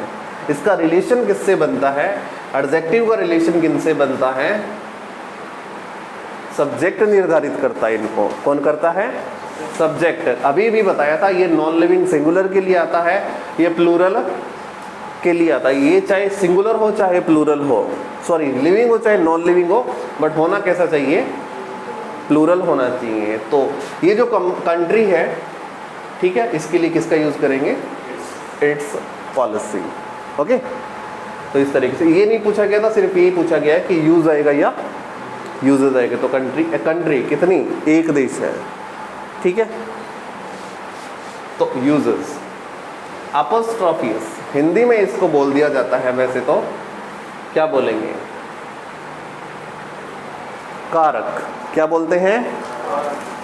इसका रिलेशन किससे बनता है? एडजेक्टिव का रिलेशन किनसे बनता है? सब्जेक्ट निर्धारित करता है इनको। कौन करता है? सब्जेक्ट। अभी भी बताया था ये नॉन लिविंग सिंगुलर के लिए आता है, ये प्लूरल के लिए आता है। ये चाहे सिंगुलर हो चाहे प्लूरल हो, सॉरी लिविंग हो चाहे नॉन लिविंग हो, बट होना कैसा चाहिए? प्लूरल होना चाहिए। तो ये जो कंट्री है, ठीक है, इसके लिए किसका यूज करेंगे? It's policy. ओके, तो इस तरीके से ये नहीं पूछा गया था, सिर्फ यही पूछा गया है कि यूज आएगा या यूजेज आएगा। तो कंट्री कितनी? एक देश है, ठीक है। तो यूजेस अपोस्ट्रोफियस, हिंदी में इसको बोल दिया जाता है वैसे तो क्या बोलेंगे? कारक। क्या बोलते हैं?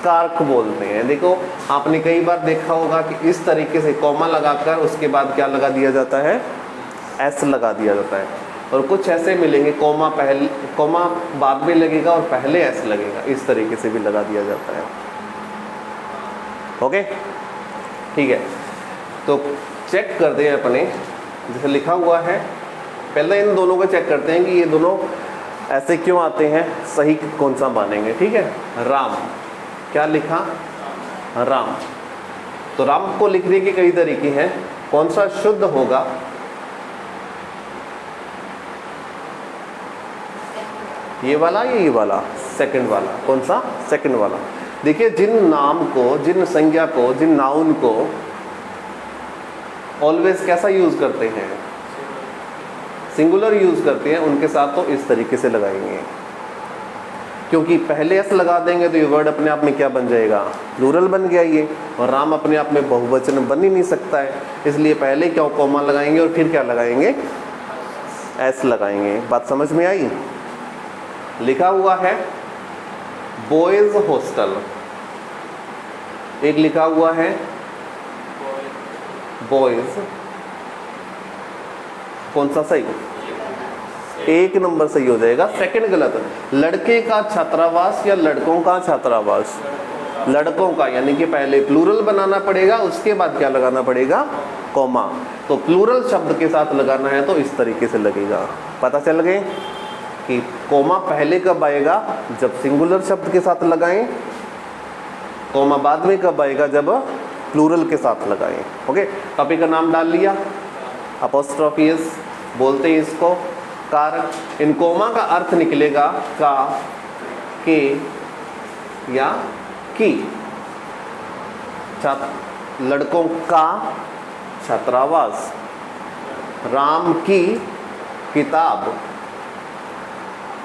कारक बोलते हैं। देखो आपने कई बार देखा होगा कि इस तरीके से कॉमा लगाकर उसके बाद क्या लगा दिया जाता है? एस लगा दिया जाता है। और कुछ ऐसे मिलेंगे कॉमा पहले, कॉमा बाद में लगेगा और पहले एस लगेगा, इस तरीके से भी लगा दिया जाता है। ओके, ठीक है। तो चेक करते हैं अपने, जैसे लिखा हुआ है, पहले इन दोनों को चेक करते हैं कि ये दोनों ऐसे क्यों आते हैं, सही कौन सा मानेंगे। ठीक है, राम, क्या लिखा? राम। तो राम को लिखने के कई तरीके हैं, कौन सा शुद्ध होगा? ये वाला या ये वाला? सेकंड वाला। कौन सा? सेकंड वाला। देखिए जिन नाम को, जिन संज्ञा को, जिन नाउन को ऑलवेज कैसा यूज करते हैं? सिंगुलर यूज करते हैं, उनके साथ तो इस तरीके से लगाएंगे, क्योंकि पहले एस लगा देंगे तो ये वर्ड अपने आप में क्या बन जाएगा? प्लूरल बन गया ये, और राम अपने आप में बहुवचन बन ही नहीं सकता है, इसलिए पहले क्या कॉमा लगाएंगे और फिर क्या लगाएंगे? एस लगाएंगे। बात समझ में आई? लिखा हुआ है बॉयज हॉस्टल, एक लिखा हुआ है बॉयज, कौन सा सही? एक नंबर सही हो जाएगा, सेकंड गलत। लड़के का छात्रावास या लड़कों का छात्रावास? लड़कों का, यानी कि पहले प्लूरल बनाना पड़ेगा, उसके बाद क्या लगाना पड़ेगा? कॉमा। तो प्लूरल शब्द के साथ लगाना है तो इस तरीके से लगेगा। पता चल गए कि कॉमा पहले कब आएगा? जब सिंगुलर शब्द के साथ लगाएं, कॉमा बाद में कब आएगा? जब प्लूरल के साथ लगाएं। ओके, टॉपिक का नाम डाल लिया, अपोस्ट्रोफियस बोलते हैं इसको, कारक। इन कोमा का अर्थ निकलेगा का, के या की। लड़कों का छात्रावास, राम की किताब।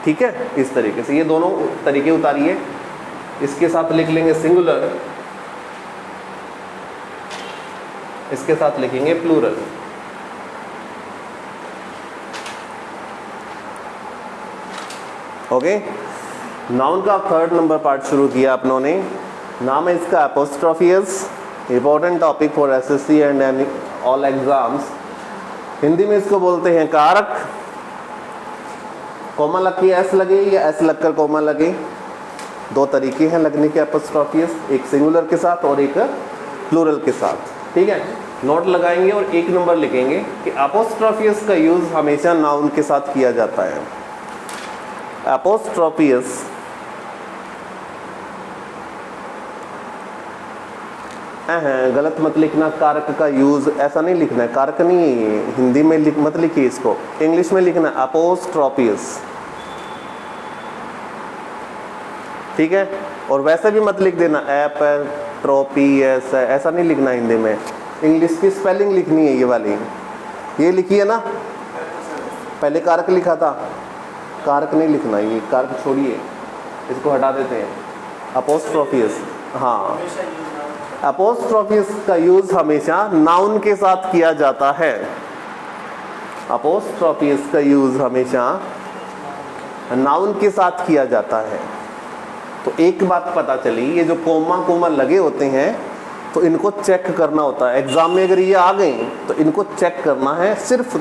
ठीक है, इस तरीके से ये दोनों तरीके उतारिए। इसके साथ लिख लेंगे सिंगुलर, इसके साथ लिखेंगे प्लूरल। ओके, नाउन का थर्ड नंबर पार्ट शुरू किया अपनों ने। नाम है इसका apostrophes, important topic for SSC and all exams. Hindi में इसको बोलते हैं कारक। कॉमा लग के एस लगे या एस लगकर कॉमा लगे, दो तरीके हैं लगने के अपोस्ट्रोफियस, एक सिंगुलर के साथ और एक प्लूरल के साथ। ठीक है, नोट लगाएंगे और एक नंबर लिखेंगे कि अपोस्ट्रोफियस का यूज हमेशा नाउन के साथ किया जाता है। अपोस्ट्रोफियस गलत मत लिखना, कारक का यूज ऐसा नहीं लिखना है, कारक नहीं है ये, हिंदी में मत लिखिए इसको, इंग्लिश में लिखना अपोस्ट्रोफियस। ठीक है, और वैसे भी मत लिख देना एपोस्ट्रोफियस, ऐसा नहीं लिखना हिंदी में। इंग्लिश की स्पेलिंग लिखनी है ये वाली, ये लिखी है ना, पहले कारक लिखा था, कारक नहीं लिखना, ये कारक छोड़िए, इसको हटा देते हैं। अपोस्ट्रोफियस हाँ, अपोस्ट्रोफिस का यूज हमेशा नाउन के साथ किया जाता है। अपोस्ट्रोफिस का यूज हमेशा नाउन के साथ किया जाता है। तो एक बात पता चली, ये जो कोमा कोमा लगे होते हैं तो इनको चेक करना होता है। एग्जाम में अगर ये आ गए तो इनको चेक करना है, सिर्फ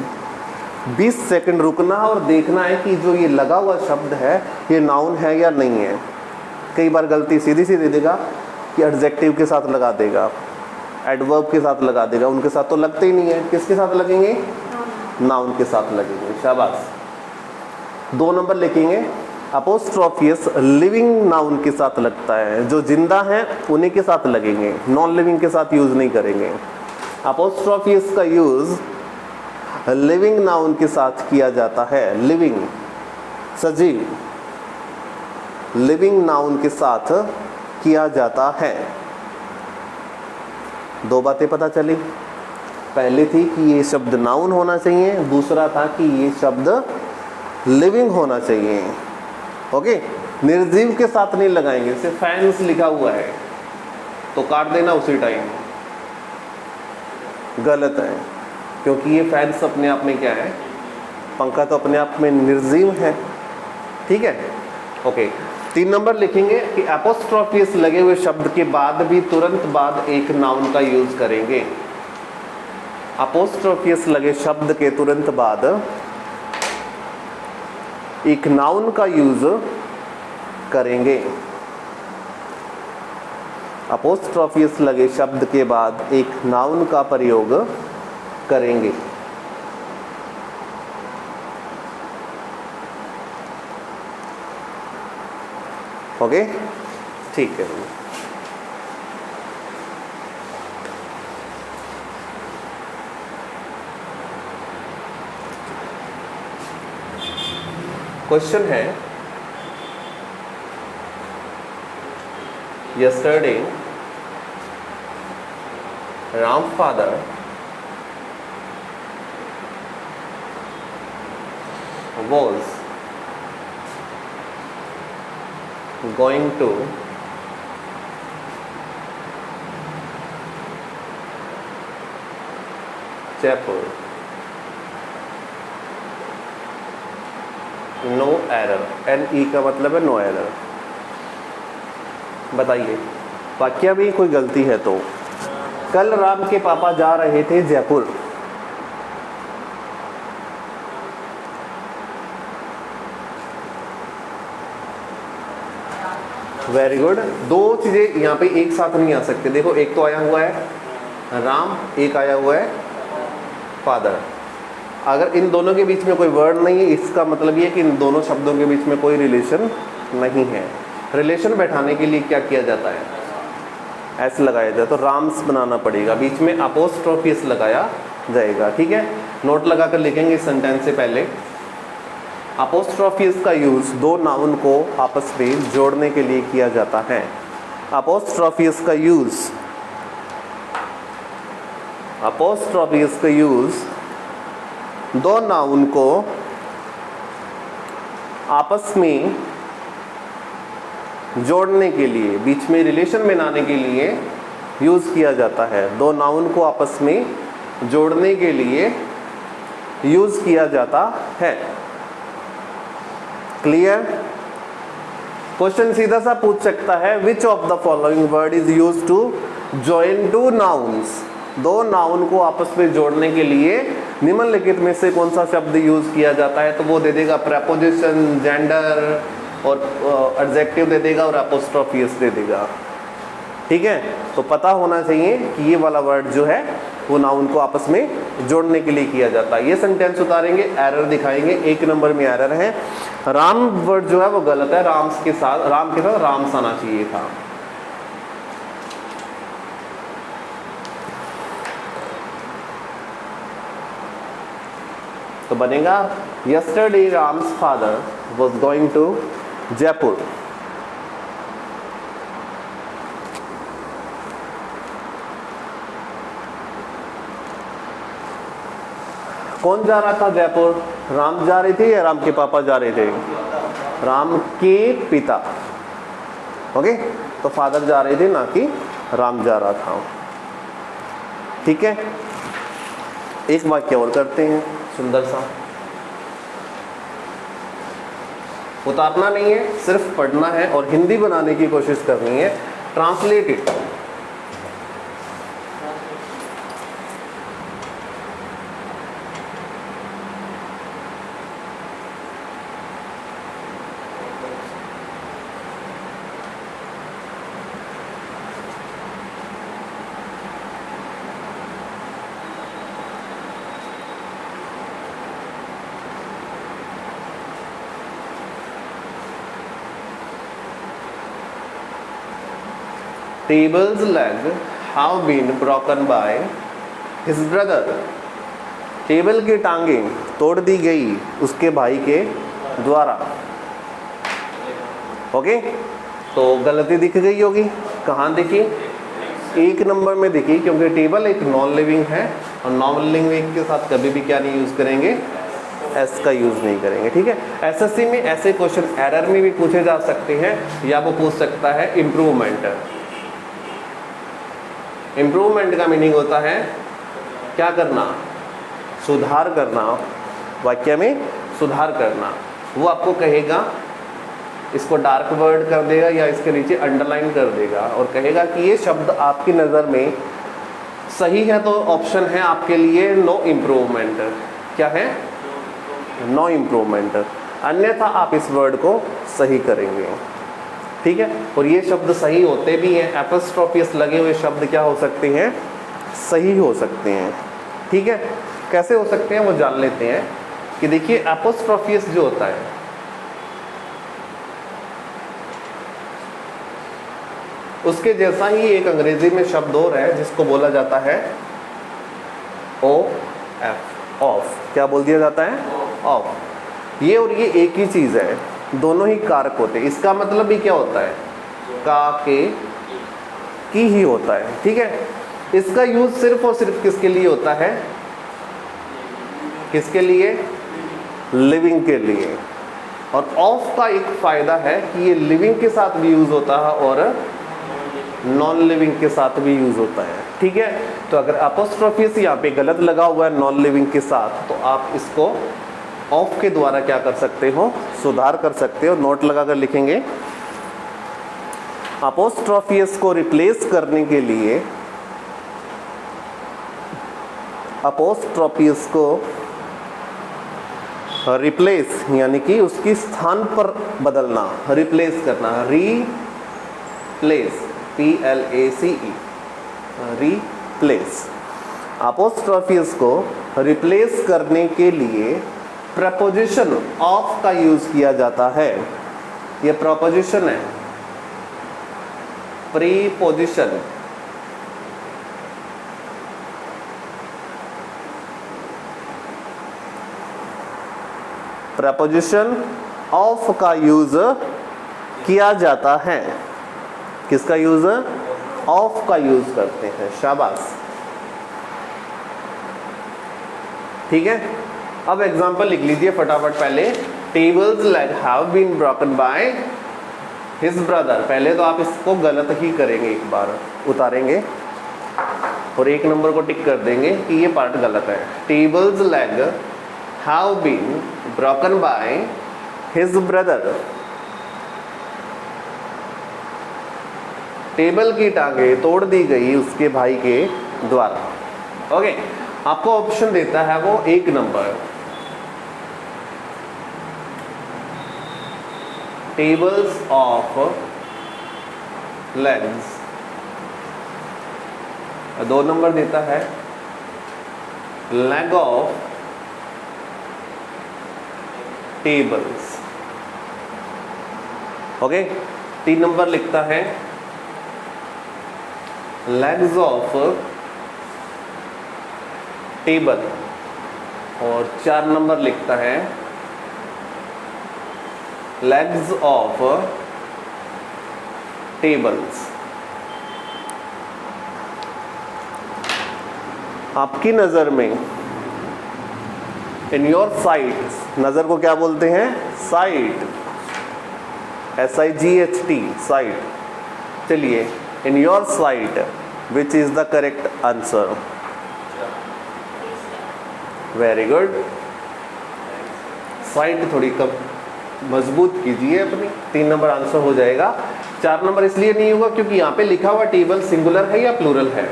20 सेकंड रुकना और देखना है कि जो ये लगा हुआ शब्द है ये नाउन है या नहीं है। कई बार गलती सीधी सी दे देगा कि एडजेक्टिव के साथ लगा देगा, एडवर्ब के साथ लगा देगा, उनके साथ तो लगते ही नहीं है। किसके साथ लगेंगे? नाउन के साथ लगेंगे। शाबाश। 2 नंबर लिखेंगे, अपोस्ट्रोफियस लिविंग नाउन के साथ लगता है, जो जिंदा है उन्हीं के साथ लगेंगे, नॉन लिविंग के साथ यूज नहीं करेंगे। अपोस्ट्रोफियस का यूज लिविंग नाउन के साथ किया जाता है। लिविंग, सजीव, लिविंग नाउन के साथ किया जाता है। 2 बातें पता चली। पहली थी कि ये शब्द नाउन होना चाहिए, दूसरा था कि ये शब्द लिविंग होना चाहिए। ओके, निर्जीव के साथ नहीं लगाएंगे। सिर्फ फैंस लिखा हुआ है तो काट देना उसी टाइम, गलत है, क्योंकि ये फैंस अपने आप में क्या है? पंखा तो अपने आप में निर्जीव है। ठीक है, ओके। 3 नंबर लिखेंगे कि अपोस्ट्रोफियस लगे हुए शब्द के बाद भी तुरंत बाद एक नाउन का यूज करेंगे। अपोस्ट्रोफियस लगे शब्द के तुरंत बाद एक नाउन का यूज करेंगे। अपोस्ट्रोफियस लगे शब्द के बाद एक नाउन का प्रयोग करेंगे। ओके, ठीक है। क्वेश्चन है, yesterday Ram father was going to Jaipur. No error, NE का मतलब है नो एरर। बताइए, वाक्य में कोई गलती है तो? कल राम के पापा जा रहे थे जयपुर। Very good. 2 चीजें यहाँ पे एक साथ नहीं आ सकते। देखो, एक तो आया हुआ है राम, एक आया हुआ है फादर। अगर इन दोनों के बीच में कोई वर्ड नहीं है, इसका मतलब ये कि इन दोनों शब्दों के बीच में कोई रिलेशन नहीं है। रिलेशन बैठाने के लिए क्या किया जाता है? एस लगाया जाए तो राम्स बनाना पड़ेगा, बीच में अपोस्ट्रोफियस लगाया जाएगा। ठीक है, नोट लगा कर लिखेंगे सेंटेंस से पहले। अपोस्ट्रोफियस का यूज 2 नाउन को आपस में जोड़ने के लिए किया जाता है। अपोस्ट्रोफियस का यूज 2 नाउन को आपस में जोड़ने के लिए, बीच में रिलेशन बनाने के लिए यूज किया जाता है। 2 नाउन को आपस में जोड़ने के लिए यूज किया जाता है। क्लियर? क्वेश्चन सीधा सा पूछ सकता है, which of the following word is used to join 2 nouns? 2 noun को आपस में जोड़ने के लिए निम्नलिखित में से कौन सा शब्द यूज किया जाता है? तो वो दे देगा प्रेपोजिशन, जेंडर और एडजेक्टिव दे देगा और अपोस्ट्रोफियस दे देगा। ठीक है, तो पता होना चाहिए कि ये वाला वर्ड जो है वो नाउन को आपस में जोड़ने के लिए किया जाता है। ये सेंटेंस उतारेंगे, एरर दिखाएंगे। 1 नंबर में एरर है, राम वर्ड जो है वो गलत है, राम के साथ राम्स आना चाहिए था। तो बनेगा, yesterday Ram's father was going to Jaipur. कौन जा रहा था जयपुर? राम जा रहे थे या राम के पापा जा रहे थे? राम के पिता। ओके, तो फादर जा रहे थे ना कि राम जा रहा था। ठीक है, एक वाक्य और करते हैं सुंदर सा। उतारना नहीं है, सिर्फ पढ़ना है और हिंदी बनाने की कोशिश करनी है। Translate it. Table's leg have been broken by his brother. Table की टांगें तोड़ दी गई उसके भाई के द्वारा। ओके, तो गलती दिख गई होगी। कहाँ दिखी? 1 नंबर में दिखी, क्योंकि टेबल एक नॉन लिविंग है और नॉन लिविंग के साथ कभी भी क्या नहीं यूज़ करेंगे, एस का यूज़ नहीं करेंगे। ठीक है, एसएससी में ऐसे क्वेश्चन एरर में भी पूछे जा सकते हैं, या वो पूछ सकता है इम्प्रूवमेंट। इम्प्रूवमेंट का मीनिंग होता है क्या करना? सुधार करना, वाक्य में सुधार करना। वो आपको कहेगा, इसको डार्क वर्ड कर देगा या इसके नीचे अंडरलाइन कर देगा और कहेगा कि ये शब्द आपकी नज़र में सही है, तो ऑप्शन है आपके लिए नो इम्प्रूवमेंट। क्या है? No improvement. अन्यथा आप इस वर्ड को सही करेंगे। ठीक है, और ये शब्द सही होते भी हैं। एपोस्ट्रोफियस लगे हुए शब्द क्या हो सकते हैं? सही हो सकते हैं। ठीक है, कैसे हो सकते हैं वो जान लेते हैं। कि देखिए एपोस्ट्रोफियस जो होता है, उसके जैसा ही एक अंग्रेजी में शब्द और है जिसको बोला जाता है ओ एफ, ऑफ। क्या बोल दिया जाता है? ऑफ। ये और ये एक ही चीज़ है, दोनों ही कारक होते हैं। इसका मतलब भी क्या होता है? का, के, की ही होता है। ठीक है, इसका यूज सिर्फ और सिर्फ किसके लिए होता है? किसके लिए? लिविंग के लिए। और ऑफ का एक फायदा है कि ये लिविंग के साथ भी यूज होता है और नॉन लिविंग के साथ भी यूज होता है। ठीक है, तो अगर अपोस्ट्रोफिस यहाँ पे गलत लगा हुआ है नॉन लिविंग के साथ, तो आप इसको ऑफ के द्वारा क्या कर सकते हो? सुधार कर सकते हो। नोट लगाकर लिखेंगे। अपोस्ट्रोफियस को रिप्लेस करने के लिए, अपोस्ट्रोफियस को रिप्लेस यानी कि उसकी स्थान पर बदलना, रिप्लेस करना, रीप्लेस, PLACE, रिप्लेस। अपोस्ट्रोफियस को रिप्लेस करने के लिए प्रपोजिशन ऑफ का यूज किया जाता है। ये प्रपोजिशन है, प्रीपोजिशन। प्रपोजिशन ऑफ का यूज किया जाता है। किसका यूज? ऑफ का यूज करते हैं। शाबाश। ठीक है, अब एग्जाम्पल लिख लीजिए फटाफट। पहले table's leg have been broken by his brother. पहले तो आप इसको गलत ही करेंगे, एक बार उतारेंगे और 1 नंबर को टिक कर देंगे कि ये पार्ट गलत है। Table's leg have been broken by his brother. Table की टांगे तोड़ दी गई उसके भाई के द्वारा। ओके, आपको ऑप्शन देता है वो 1 number. Tables of legs. 2 number देता है leg of tables. Okay, 3 number लिखता है लेग्स ऑफ टेबल और 4 नंबर लिखता है लेग्स ऑफ टेबल्स। आपकी नजर में, इन योर साइट, नजर को क्या बोलते हैं? Sight, SIGHT, sight. चलिए, in your sight which is the correct answer? Very good. Sight थोड़ी कम मजबूत कीजिए अपनी, 3 नंबर आंसर हो जाएगा। 4 नंबर इसलिए नहीं होगा क्योंकि यहाँ पे लिखा हुआ टेबल सिंगुलर है या प्लूरल है?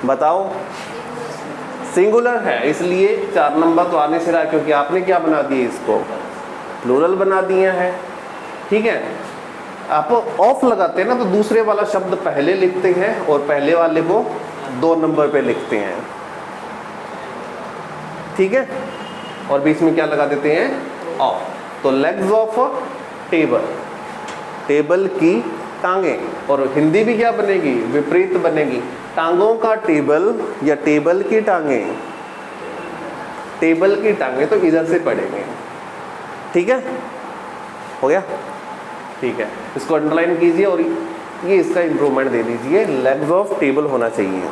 बताओ। सिंगुलर है, इसलिए 4 नंबर तो आने से रहा, क्योंकि आपने क्या बना दिए, इसको प्लूरल बना दिया है। ठीक है, आप ऑफ लगाते हैं ना तो दूसरे वाला शब्द पहले लिखते हैं और पहले वाले को 2 नंबर पे लिखते हैं। ठीक है, और बीच में क्या लगा देते हैं, ऑफ। तो लेग्स ऑफ टेबल, टेबल की टांगे, और हिंदी भी क्या बनेगी, विपरीत बनेगी, टांगों का टेबल या टेबल की टांगे। टेबल की टांगे तो इधर से पढ़ेंगे। ठीक है, हो गया? ठीक है, इसको अंडरलाइन कीजिए और ये इसका इंप्रूवमेंट दे दीजिए, लेग्स ऑफ टेबल होना चाहिए।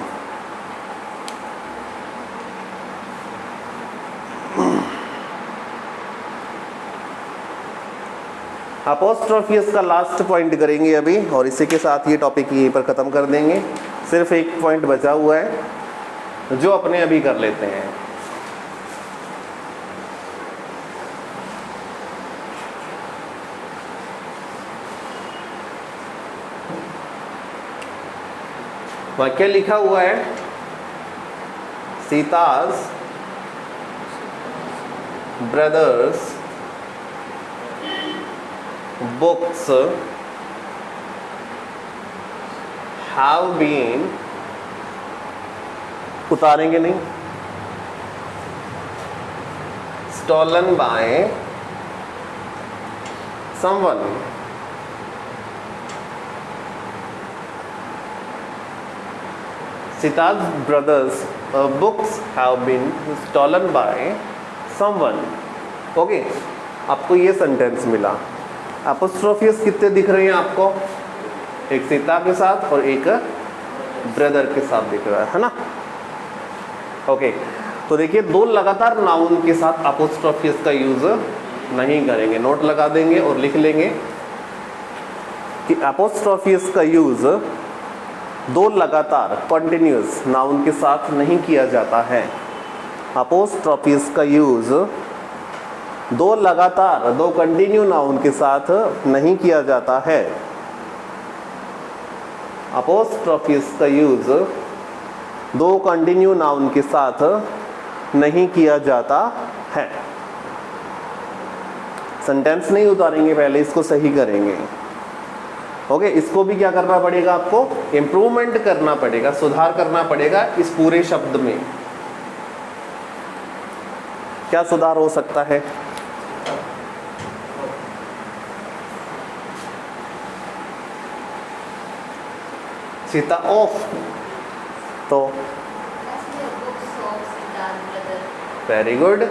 अपोस्ट्रोफियस का लास्ट पॉइंट करेंगे अभी, और इसी के साथ ये टॉपिक यहीं पर ख़त्म कर देंगे। सिर्फ एक पॉइंट बचा हुआ है जो अपने अभी कर लेते हैं। वाक्य लिखा हुआ है, सीता's brothers books have been, उतारेंगे नहीं, stolen by someone। Sita's brothers books have been stolen by someone। Okay, आपको ये सेंटेंस मिला। अपोस्ट्रोफियस कितने दिख रहे हैं आपको? एक सीता के साथ और एक ब्रदर के साथ दिख रहा है ना? ओके, तो देखिए 2 लगातार नाउन के साथ अपोस्ट्रोफियस का यूज नहीं करेंगे। नोट लगा देंगे और लिख लेंगे कि अपोस्ट्रोफियस का यूज 2 लगातार कॉन्टिन्यूस नाउन के साथ नहीं किया जाता है। अपोस्ट्रोफियस का यूज 2 लगातार 2 कंटिन्यू नाउन के साथ नहीं किया जाता है। अपोस्ट्रोफियस का यूज 2 कंटिन्यू नाउन के साथ नहीं किया जाता है। सेंटेंस नहीं उतारेंगे, पहले इसको सही करेंगे। ओके, इसको भी क्या करना पड़ेगा, आपको इंप्रूवमेंट करना पड़ेगा, सुधार करना पड़ेगा इस पूरे शब्द में। क्या सुधार हो सकता है? सीता ऑफ, तो वेरी गुड।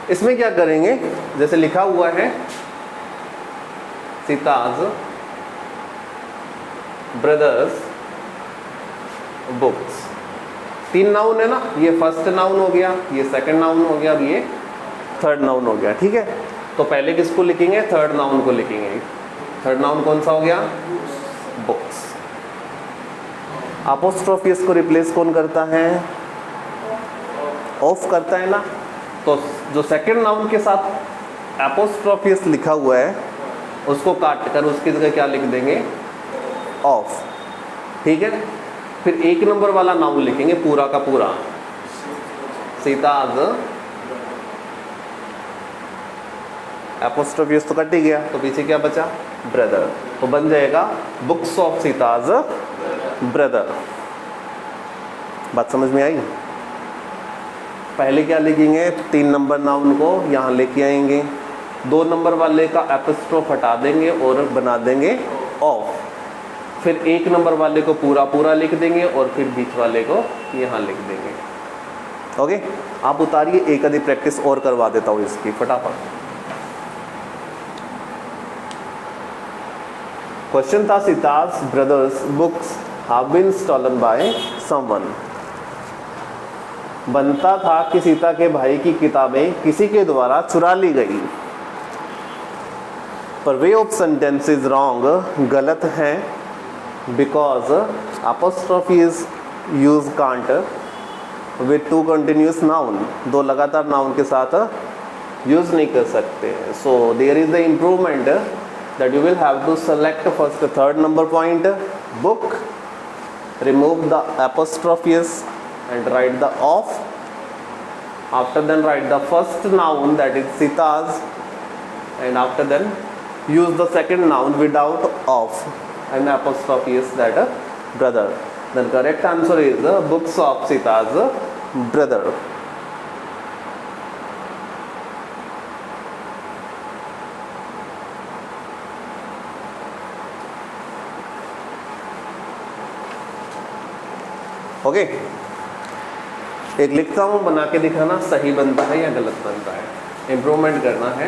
इसमें क्या करेंगे, जैसे लिखा हुआ है सीताज ब्रदर्स बुक्स, 3 नाउन है ना, ये फर्स्ट नाउन हो गया, ये सेकंड नाउन हो गया, अब ये थर्ड नाउन हो गया। ठीक है, तो पहले किसको लिखेंगे, थर्ड नाउन को लिखेंगे। थर्ड नाउन कौन सा हो गया, बुक्स। अपोस्ट्रोफियस को रिप्लेस कौन करता है, ऑफ करता है ना। तो जो सेकंड नाउन के साथ अपोस्ट्रोफियस लिखा हुआ है उसको काट कर उसकी जगह क्या लिख देंगे, ऑफ। ठीक है, फिर 1 नंबर वाला नाउन लिखेंगे पूरा का पूरा, सीताज। एपोस्ट्रोफियस तो कट ही गया, तो पीछे क्या बचा, ब्रदर। तो बन जाएगा बुक्स ऑफ सीताज ब्रदर। बात समझ में आई? पहले क्या लिखेंगे, 3 नंबर नाउन को यहाँ लेके आएंगे, 2 नंबर वाले का एपोस्ट्रोफ हटा देंगे और बना देंगे ऑफ। फिर 1 नंबर वाले को पूरा पूरा लिख देंगे और फिर बीच वाले को यहाँ लिख देंगे। ओके, आप उतारिए, एक आधी प्रैक्टिस और करवा देता हूँ इसकी फटाफट। क्वेश्चन था, सीता's brothers books have been stolen by someone. बनता था कि सीता के भाई की किताबें किसी के द्वारा चुरा ली गई। पर way of sentence is wrong, गलत है, because apostrophe is use can't with two continuous noun, दो लगातार नाउन के साथ यूज नहीं कर सकते. So there is the improvement that you will have to select first third number point book, remove the apostrophes and write the of. After then write the first noun, that is sitas, and after then use the second noun without of and apostrophe is that brother. The correct answer is books of sitas brother. Okay एक लिखता हूँ, बना के दिखाना सही बनता है या गलत बनता है, इम्प्रूवमेंट करना है.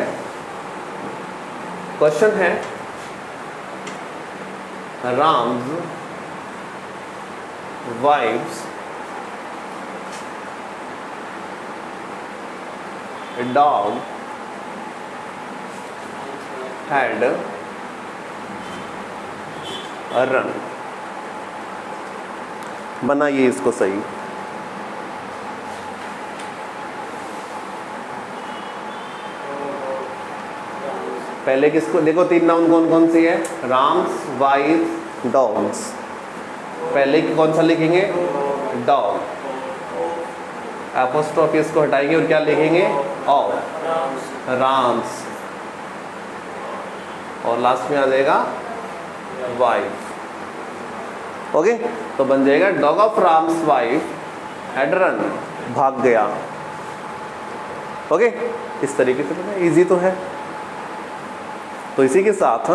क्वेश्चन है Ram's wife's dog had a run. बनाइए इसको सही. पहले किसको देखो, तीन नाउन कौन कौन सी है, राम्स वाइफ डॉग्स. पहले की कौन सा लिखेंगे, डॉग. एपोस्ट्रोफी इसको हटाएंगे और क्या लिखेंगे, ऑफ राम्स, और लास्ट में आ जाएगा वाइफ. ओके तो बन जाएगा dog of Ram's wife had run, भाग गया. ओके इस तरीके से बना, इजी तो है. तो इसी के साथ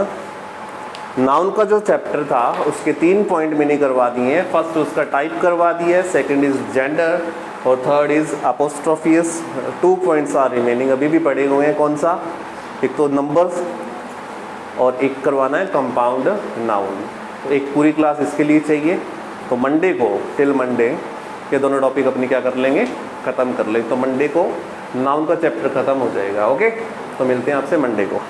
नाउन का जो चैप्टर था उसके 3 पॉइंट मैंने करवा दिए हैं. फर्स्ट उसका टाइप करवा दिया है, सेकंड इज जेंडर और third is apostrophes. 2 points are remaining, अभी भी पड़े हुए हैं. कौन सा, एक तो नंबर्स और एक करवाना है कंपाउंड नाउन. तो एक पूरी क्लास इसके लिए चाहिए. तो मंडे को टिल मंडे ये दोनों टॉपिक अपनी क्या कर लेंगे, ख़त्म कर लेंगे. तो मंडे को नाउन का चैप्टर ख़त्म हो जाएगा. ओके तो मिलते हैं आपसे मंडे को.